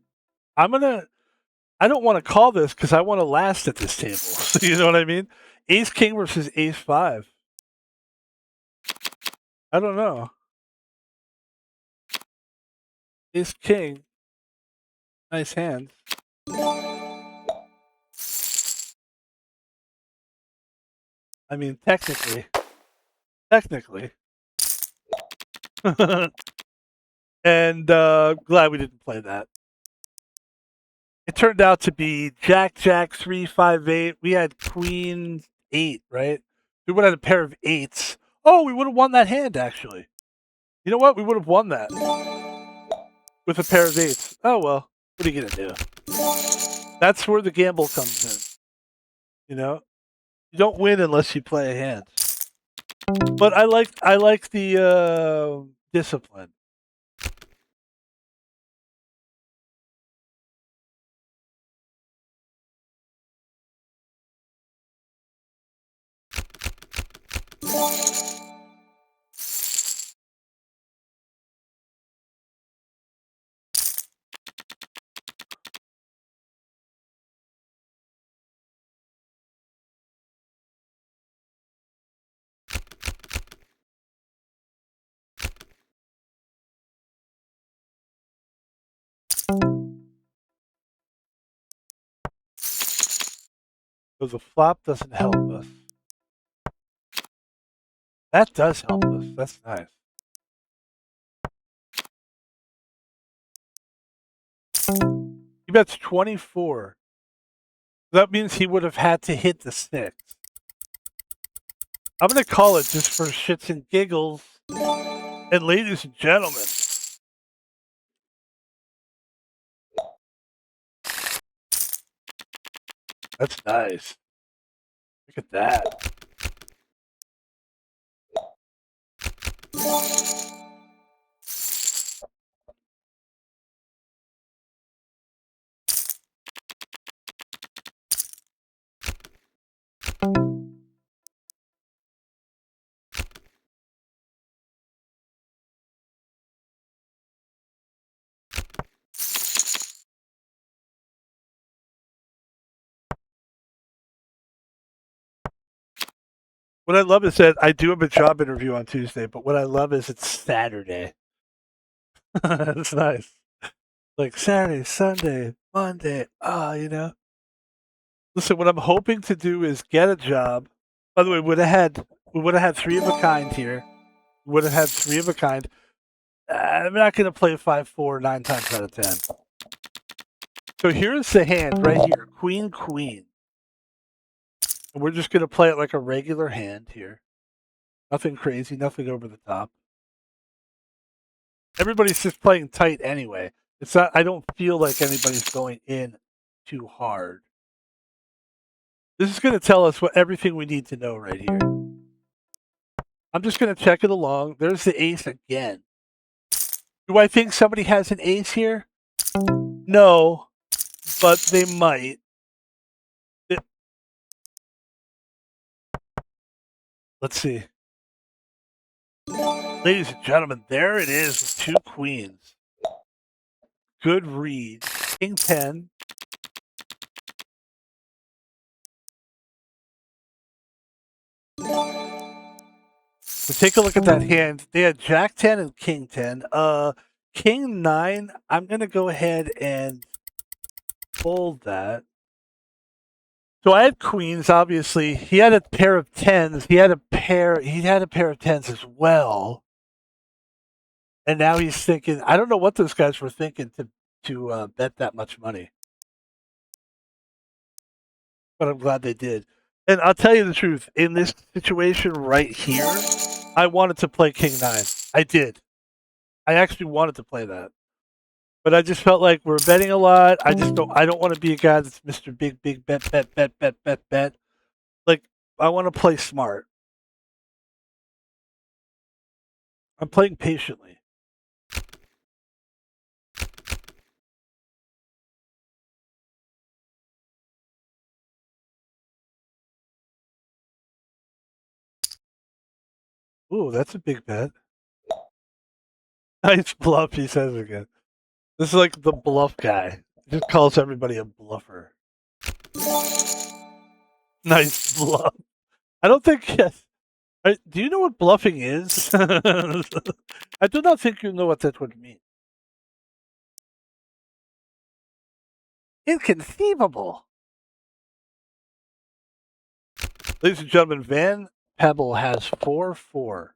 I don't want to call this because I want to last at this table. So you know what I mean? Ace King versus Ace 5. I don't know. Ace King. Nice hand. I mean, technically. Technically. And glad we didn't play that. It turned out to be Jack Jack 358. We had Queen 8, right? We would have had a pair of 8s. Oh, we would have won that hand actually. You know what? We would have won that with a pair of 8s. Oh well. What are you gonna do? That's where the gamble comes in. You know? You don't win unless you play a hand. But I like the discipline. So the flop doesn't help us. That does help us. That's nice. He bets 24. That means he would have had to hit the 6. I'm going to call it just for shits and giggles. And ladies and gentlemen, that's nice. Look at that. What I love is that I do have a job interview on Tuesday, but what I love is it's Saturday. That's nice. Like Saturday, Sunday, Monday. Listen, what I'm hoping to do is get a job. By the way, we would have had 3 of a kind here. We would have had 3 of a kind. I'm not going to play 5-4 9 times out of 10. So here's the hand right here, Queen Queen. And we're just going to play it like a regular hand here. Nothing crazy, nothing over the top. Everybody's just playing tight anyway. It's not. I don't feel like anybody's going in too hard. This is going to tell us everything we need to know right here. I'm just going to check it along. There's the ace again. Do I think somebody has an ace here? No, but they might. Let's see. Ladies and gentlemen, there it is with 2 queens. Good read. King 10. So take a look at that hand. They had Jack 10 and King 10. King 9, I'm going to go ahead and fold that. So I had queens, obviously. He had a pair of 10s. He had a pair of 10s as well. And now he's thinking, I don't know what those guys were thinking to bet that much money. But I'm glad they did. And I'll tell you the truth, in this situation right here, I wanted to play King 9. I did. I actually wanted to play that. But I just felt like we're betting a lot. I don't want to be a guy that's Mr. Big bet. Like I want to play smart. I'm playing patiently. Ooh, that's a big bet. Nice bluff, he says again. This is like the bluff guy. He just calls everybody a bluffer. Nice bluff. I don't think. Yes. Do you know what bluffing is? I do not think you know what that would mean. Inconceivable. Ladies and gentlemen, Van Pebble has 4-4.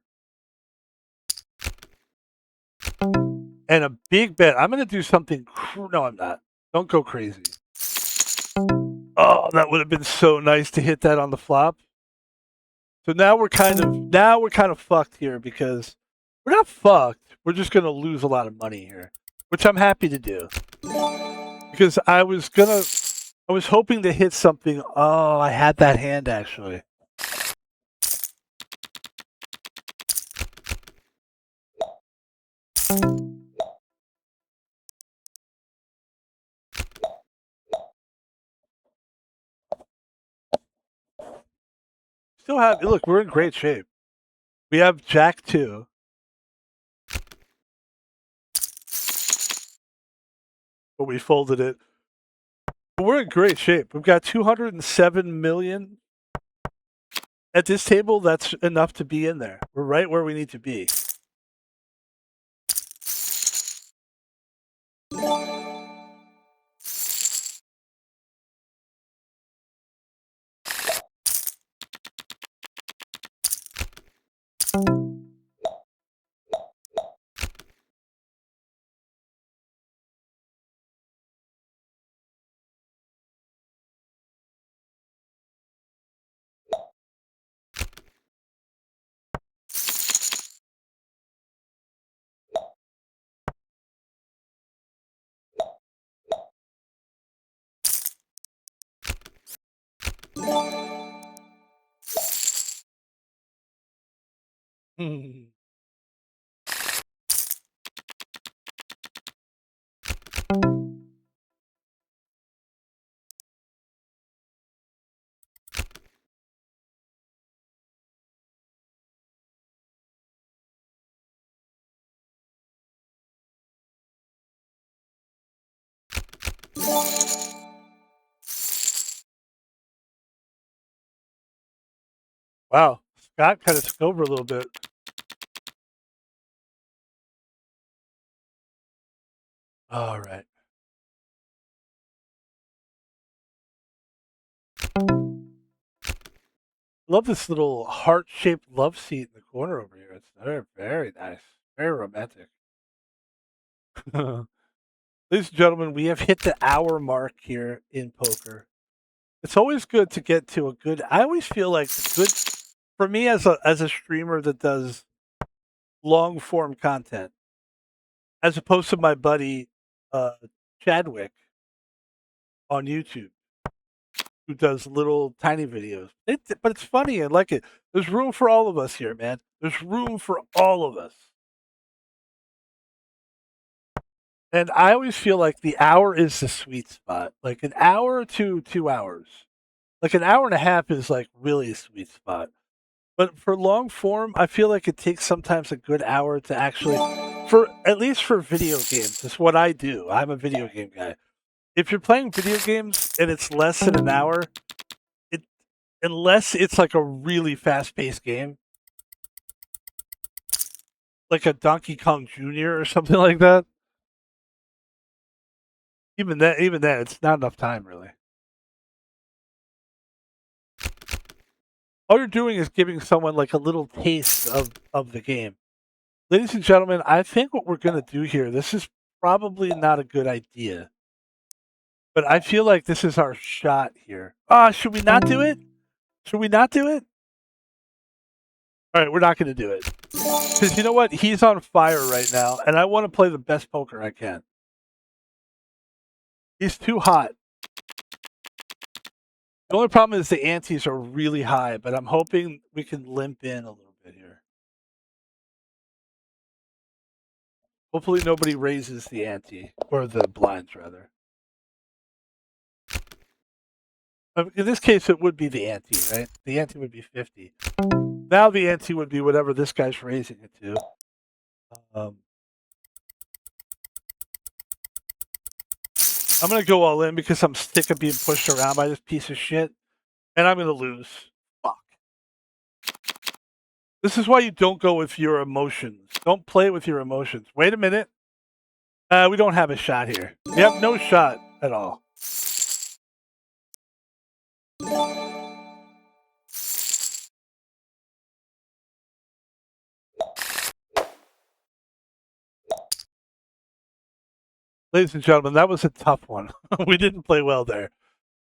And a big bet. I'm going to do something. No, I'm not. Don't go crazy. Oh, that would have been so nice to hit that on the flop. So now we're kind of fucked here because we're not fucked. We're just going to lose a lot of money here, which I'm happy to do. Because I was hoping to hit something. Oh, I had that hand actually. Still have look, we're in great shape. We have Jack 2. But we folded it. But we're in great shape. We've got 207 million. At this table, that's enough to be in there. We're right where we need to be. Hmm. Wow, Scott kind of took over a little bit. All right. Love this little heart-shaped love seat in the corner over here. It's very, very nice. Very romantic. Ladies and gentlemen, we have hit the hour mark here in poker. It's always good to get to a good. I always feel like good for me as a streamer that does long form content, as opposed to my buddy Chadwick on YouTube, who does little tiny videos. But it's funny. I like it. There's room for all of us here, man. There's room for all of us. And I always feel like the hour is the sweet spot. Like an hour to 2 hours. Like an hour and a half is like really a sweet spot. But for long form, I feel like it takes sometimes a good hour to actually, for at least for video games, that's what I do. I'm a video game guy. If you're playing video games and it's less than an hour, it unless it's like a really fast paced game, like a Donkey Kong Jr. or something like that. Even then, it's not enough time really. All you're doing is giving someone like a little taste of the game. Ladies and gentlemen, I think what we're going to do here, this is probably not a good idea. But I feel like this is our shot here. Should we not do it? Should we not do it? All right, we're not going to do it. Because you know what? He's on fire right now, and I want to play the best poker I can. He's too hot. The only problem is the antes are really high, but I'm hoping we can limp in a little bit here. Hopefully nobody raises the ante, or the blinds, rather. In this case, it would be the ante, right? The ante would be 50. Now the ante would be whatever this guy's raising it to. I'm going to go all in because I'm sick of being pushed around by this piece of shit. And I'm going to lose. Fuck. This is why you don't go with your emotions. Don't play with your emotions. Wait a minute. We don't have a shot here. We have no shot at all. Ladies and gentlemen, that was a tough one. We didn't play well there.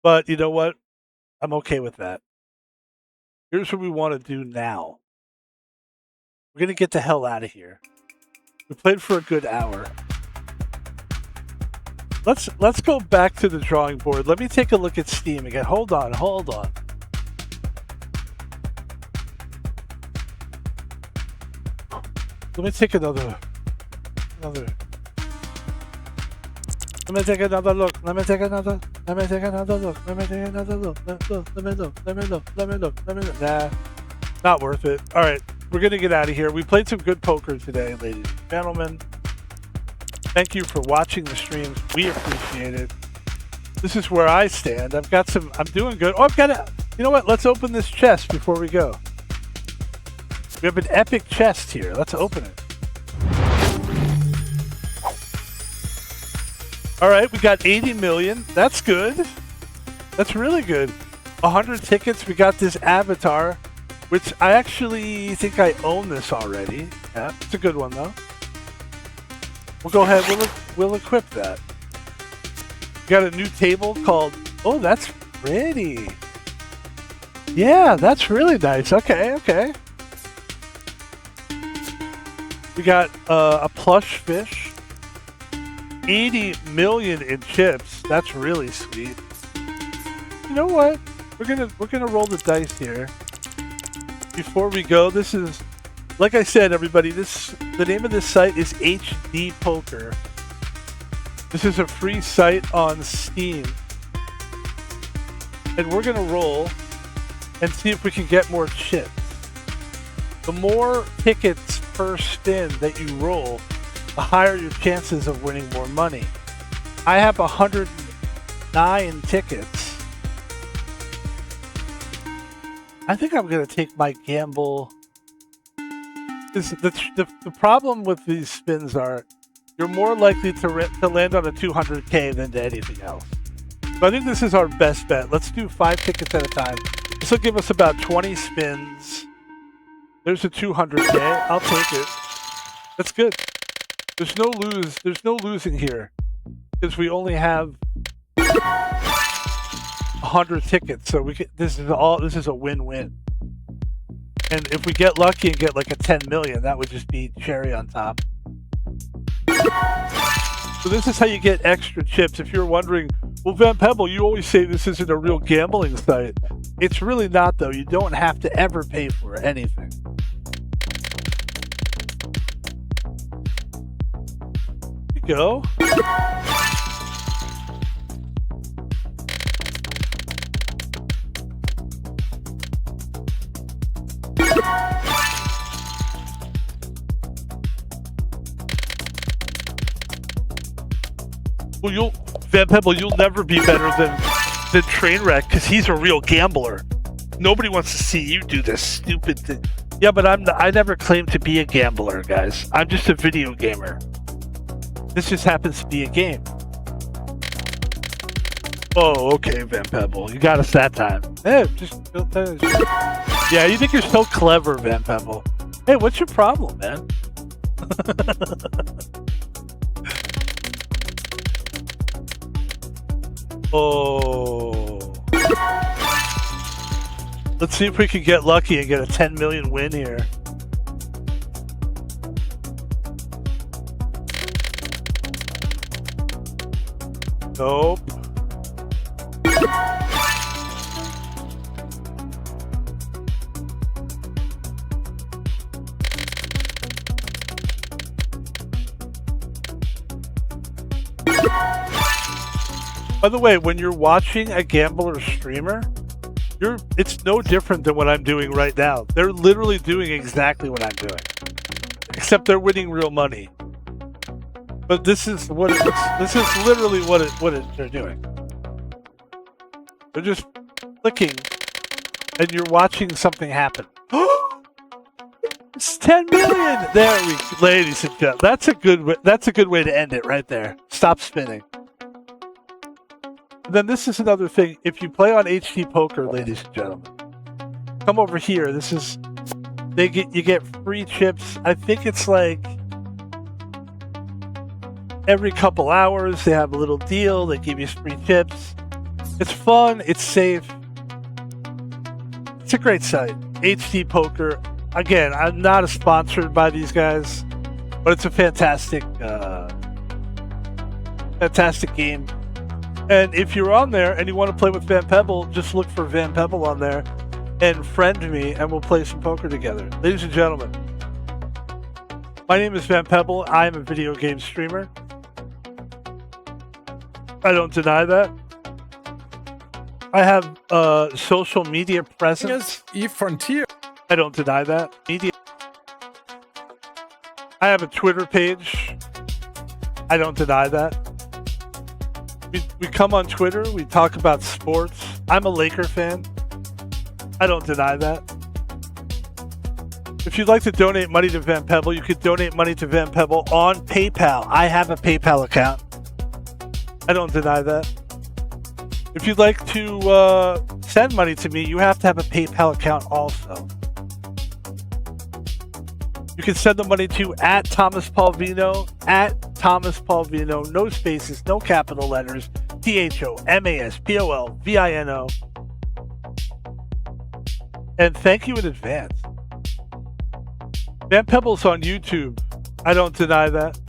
But you know what? I'm okay with that. Here's what we want to do now. We're going to get the hell out of here. We played for a good hour. Let's go back to the drawing board. Let me take a look at Steam again. Hold on. Let me take another. Let me take another look. Let me take another look. Nah, not worth it. All right, we're gonna get out of here. We played some good poker today, ladies and gentlemen. Thank you for watching the streams. We appreciate it. This is where I stand. I'm doing good. You know what? Let's open this chest before we go. We have an epic chest here. Let's open it. All right, we got 80 million. That's good. That's really good. 100 tickets. We got this avatar, which I actually think I own this already. Yeah, it's a good one though. We'll go ahead. We'll equip that. We got a new table called. Oh, that's pretty. Yeah, that's really nice. Okay. We got a plush fish. 80 million in chips. That's really sweet. You know what? we're gonna roll the dice here. Before we go, this is, like I said, everybody. The name of this site is HD Poker. This is a free site on Steam, and we're gonna roll and see if we can get more chips. The more tickets per spin that you roll, the higher your chances of winning more money. I have 109 tickets. I think I'm going to take my gamble. The problem with these spins are you're more likely to land on a 200K than to anything else. So I think this is our best bet. Let's do 5 tickets at a time. This will give us about 20 spins. There's a 200K. I'll take it. That's good. There's no losing here because we only have 100 tickets, so this is a win-win. And if we get lucky and get like a 10 million, that would just be cherry on top. So this is how you get extra chips. If you're wondering, well, Van Pebble, you always say this isn't a real gambling site. It's really not, though. You don't have to ever pay for anything. Here you go. Well, Van Pebble, you'll never be better than Trainwreck because he's a real gambler. Nobody wants to see you do this stupid thing. Yeah, but I never claimed to be a gambler, guys. I'm just a video gamer. This just happens to be a game. Oh, okay, Van Pebble. You got us that time. Hey, yeah, you think you're so clever, Van Pebble. Hey, what's your problem, man? Oh. Let's see if we can get lucky and get a 10 million win here. Nope. By the way, when you're watching a gambler streamer, it's no different than what I'm doing right now. They're literally doing exactly what I'm doing, except they're winning real money. But this is what it looks. This is literally they're doing. They're just clicking, and you're watching something happen. It's 10 million. There we go, ladies and gentlemen. That's a good way to end it right there. Stop spinning. And then this is another thing. If you play on HD Poker, ladies and gentlemen, come over here. You get free chips. I think it's like every couple hours they have a little deal. They give you free chips. It's fun. It's safe. It's a great site. HD Poker. Again, I'm not sponsored by these guys, but it's a fantastic game. And if you're on there and you want to play with Van Pebble, just look for Van Pebble on there and friend me, and we'll play some poker together. Ladies and gentlemen, my name is Van Pebble. I am a video game streamer. I don't deny that. I have social media presence. Frontier. I don't deny that. I have a Twitter page. I don't deny that. We come on Twitter, we talk about sports. I'm a Laker fan. I don't deny that. If you'd like to donate money to Van Pebble, you could donate money to Van Pebble on PayPal. I have a PayPal account. I don't deny that. If you'd like to send money to me, you have to have a PayPal account also. You can send the money to @ThomasPaulVino, @ThomasPaulVino, no spaces, no capital letters, ThomasPaulVino. And thank you in advance. Van Pebble's on YouTube. I don't deny that.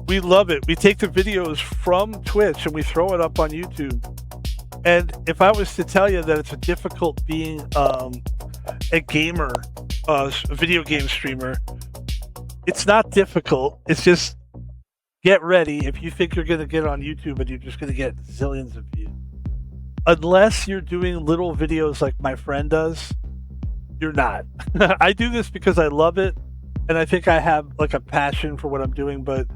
We love it. We take the videos from Twitch and we throw it up on YouTube. And if I was to tell you that it's difficult being a gamer, a video game streamer, it's not difficult. It's just get ready. If you think you're going to get on YouTube and you're just going to get zillions of views, unless you're doing little videos like my friend does, you're not. I do this because I love it, and I think I have like a passion for what I'm doing, but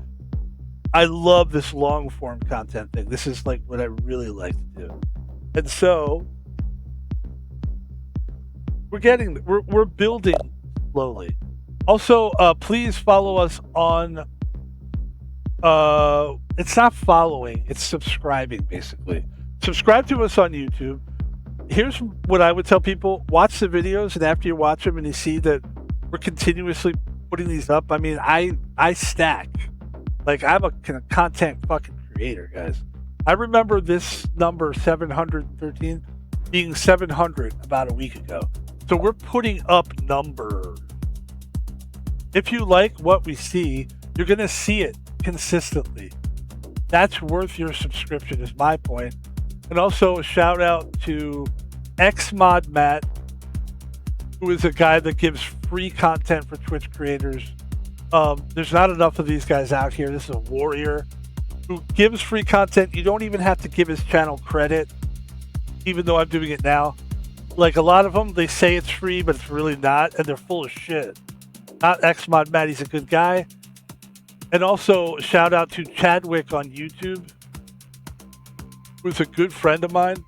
I love this long form content thing. This is like what I really like to do. And so we're building slowly. Also, please follow us on it's not following, it's subscribing basically. Subscribe to us on YouTube. Here's what I would tell people: watch the videos, and after you watch them and you see that we're continuously putting these up, I mean, I stack. Like, I'm a content fucking creator, guys. I remember this number 713 being 700 about a week ago. So we're putting up numbers. If you like what we see, you're going to see it consistently. That's worth your subscription, is my point. And also a shout out to XMod Matt, who is a guy that gives free content for Twitch creators. There's not enough of these guys out here. This is a warrior who gives free content. You don't even have to give his channel credit, even though I'm doing it now. Like, a lot of them, they say it's free, but it's really not, and they're full of shit. Not XMod Matt, he's a good guy. And also, shout out to Chadwick on YouTube, who's a good friend of mine.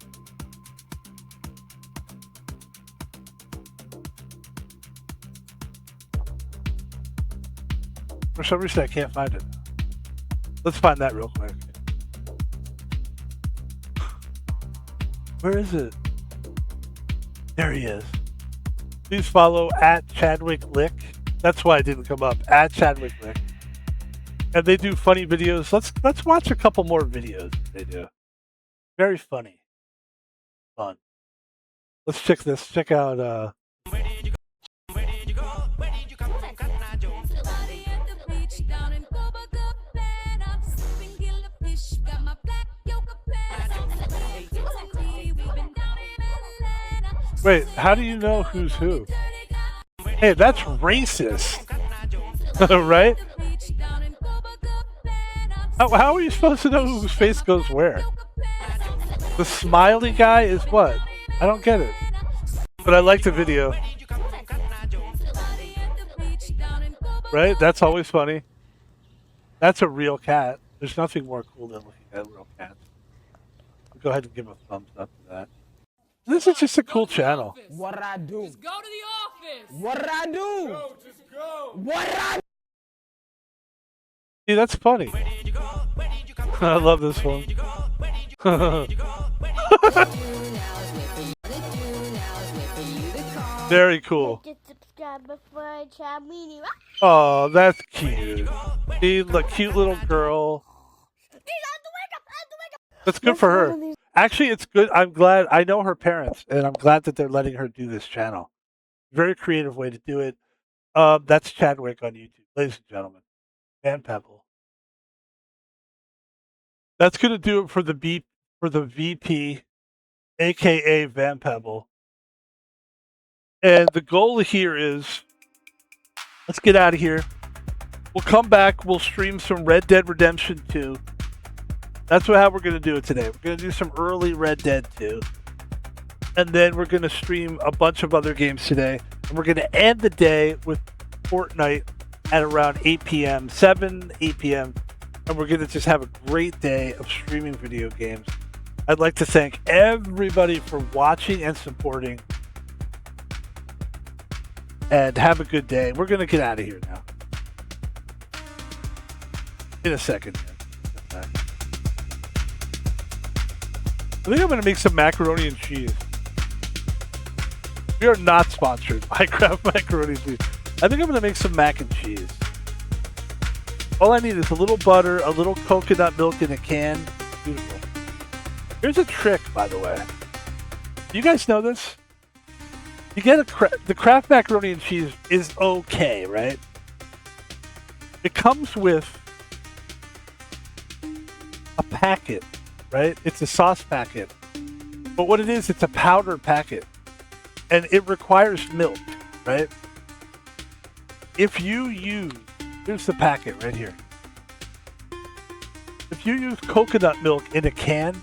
For some reason, I can't find it. Let's find that real quick. Where is it? There he is. Please follow at Chadwick Lick. That's why it didn't come up. At Chadwick Lick. And they do funny videos. Let's watch a couple more videos they do. Very funny. Fun. Let's check this. Check out wait, how do you know who's who? Hey, that's racist. Right? How are you supposed to know whose face goes where? The smiley guy is what? I don't get it. But I like the video. Right? That's always funny. That's a real cat. There's nothing more cool than looking at a real cat. I'll go ahead and give a thumbs up to that. This is just a cool channel. What I do? Just go to the office. What I do? Go, just go. What I See, that's funny. I love this one. Very cool. Oh, that's cute. See, the cute little girl. That's good for her. Actually, it's good. I'm glad. I know her parents, and I'm glad that they're letting her do this channel. Very creative way to do it. That's Chadwick on YouTube, ladies and gentlemen. And Pebble. That's gonna do it for the VP, aka Van Pebble. And the goal here is, let's get out of here. We'll come back. We'll stream some Red Dead Redemption 2. That's how we're gonna do it today. We're gonna do some early Red Dead 2, and then we're gonna stream a bunch of other games today. And we're gonna end the day with Fortnite at around 8 p.m., 8 p.m. And we're going to just have a great day of streaming video games. I'd like to thank everybody for watching and supporting. And have a good day. We're going to get out of here now. In a second. I think I'm going to make some macaroni and cheese. We are not sponsored by Kraft Macaroni and Cheese. I think I'm going to make some mac and cheese. All I need is a little butter, a little coconut milk in a can. Beautiful. Here's a trick, by the way. Do you guys know this? You get the Kraft macaroni and cheese is okay, right? It comes with a packet, right? It's a sauce packet. But what it is, it's a powder packet. And it requires milk, right? If you use, here's the packet right here. If you use coconut milk in a can,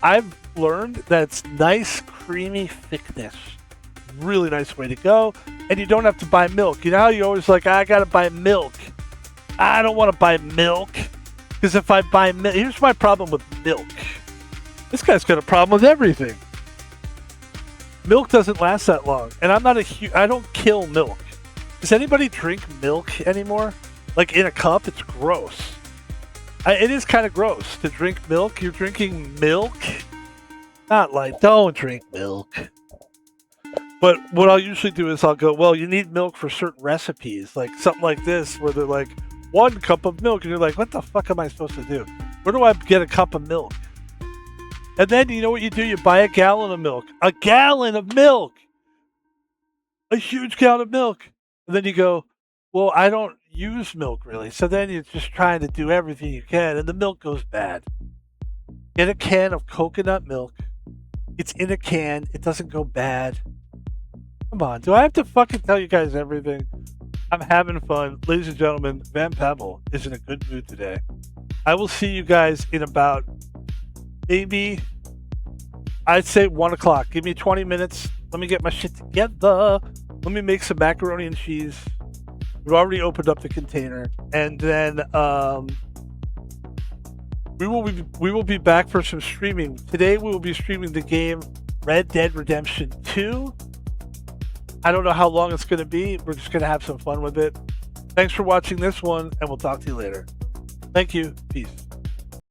I've learned that it's nice, creamy thickness. Really nice way to go. And you don't have to buy milk. You know how you always like, I gotta buy milk. I don't want to buy milk. Because if I buy milk, here's my problem with milk. This guy's got a problem with everything. Milk doesn't last that long. And I'm not I don't kill milk. Does anybody drink milk anymore? Like in a cup? It's gross. It is kind of gross to drink milk. You're drinking milk? Not like, don't drink milk. But what I'll usually do is I'll go, well, you need milk for certain recipes. Like something like this where they're like, 1 cup of milk. And you're like, what the fuck am I supposed to do? Where do I get a cup of milk? And then you know what you do? You buy a gallon of milk. A gallon of milk! A huge gallon of milk. And then you go, well, I don't use milk really. So then you're just trying to do everything you can, and the milk goes bad. Get a can of coconut milk. It's in a can. It doesn't go bad. Come on. Do I have to fucking tell you guys everything? I'm having fun. Ladies and gentlemen, Van Pebble is in a good mood today. I will see you guys in about, maybe, I'd say 1 o'clock. Give me 20 minutes. Let me get my shit together. Let me make some macaroni and cheese. We've already opened up the container. And then we will be back for some streaming. Today we will be streaming the game Red Dead Redemption 2. I don't know how long it's going to be. We're just going to have some fun with it. Thanks for watching this one, and we'll talk to you later. Thank you. Peace.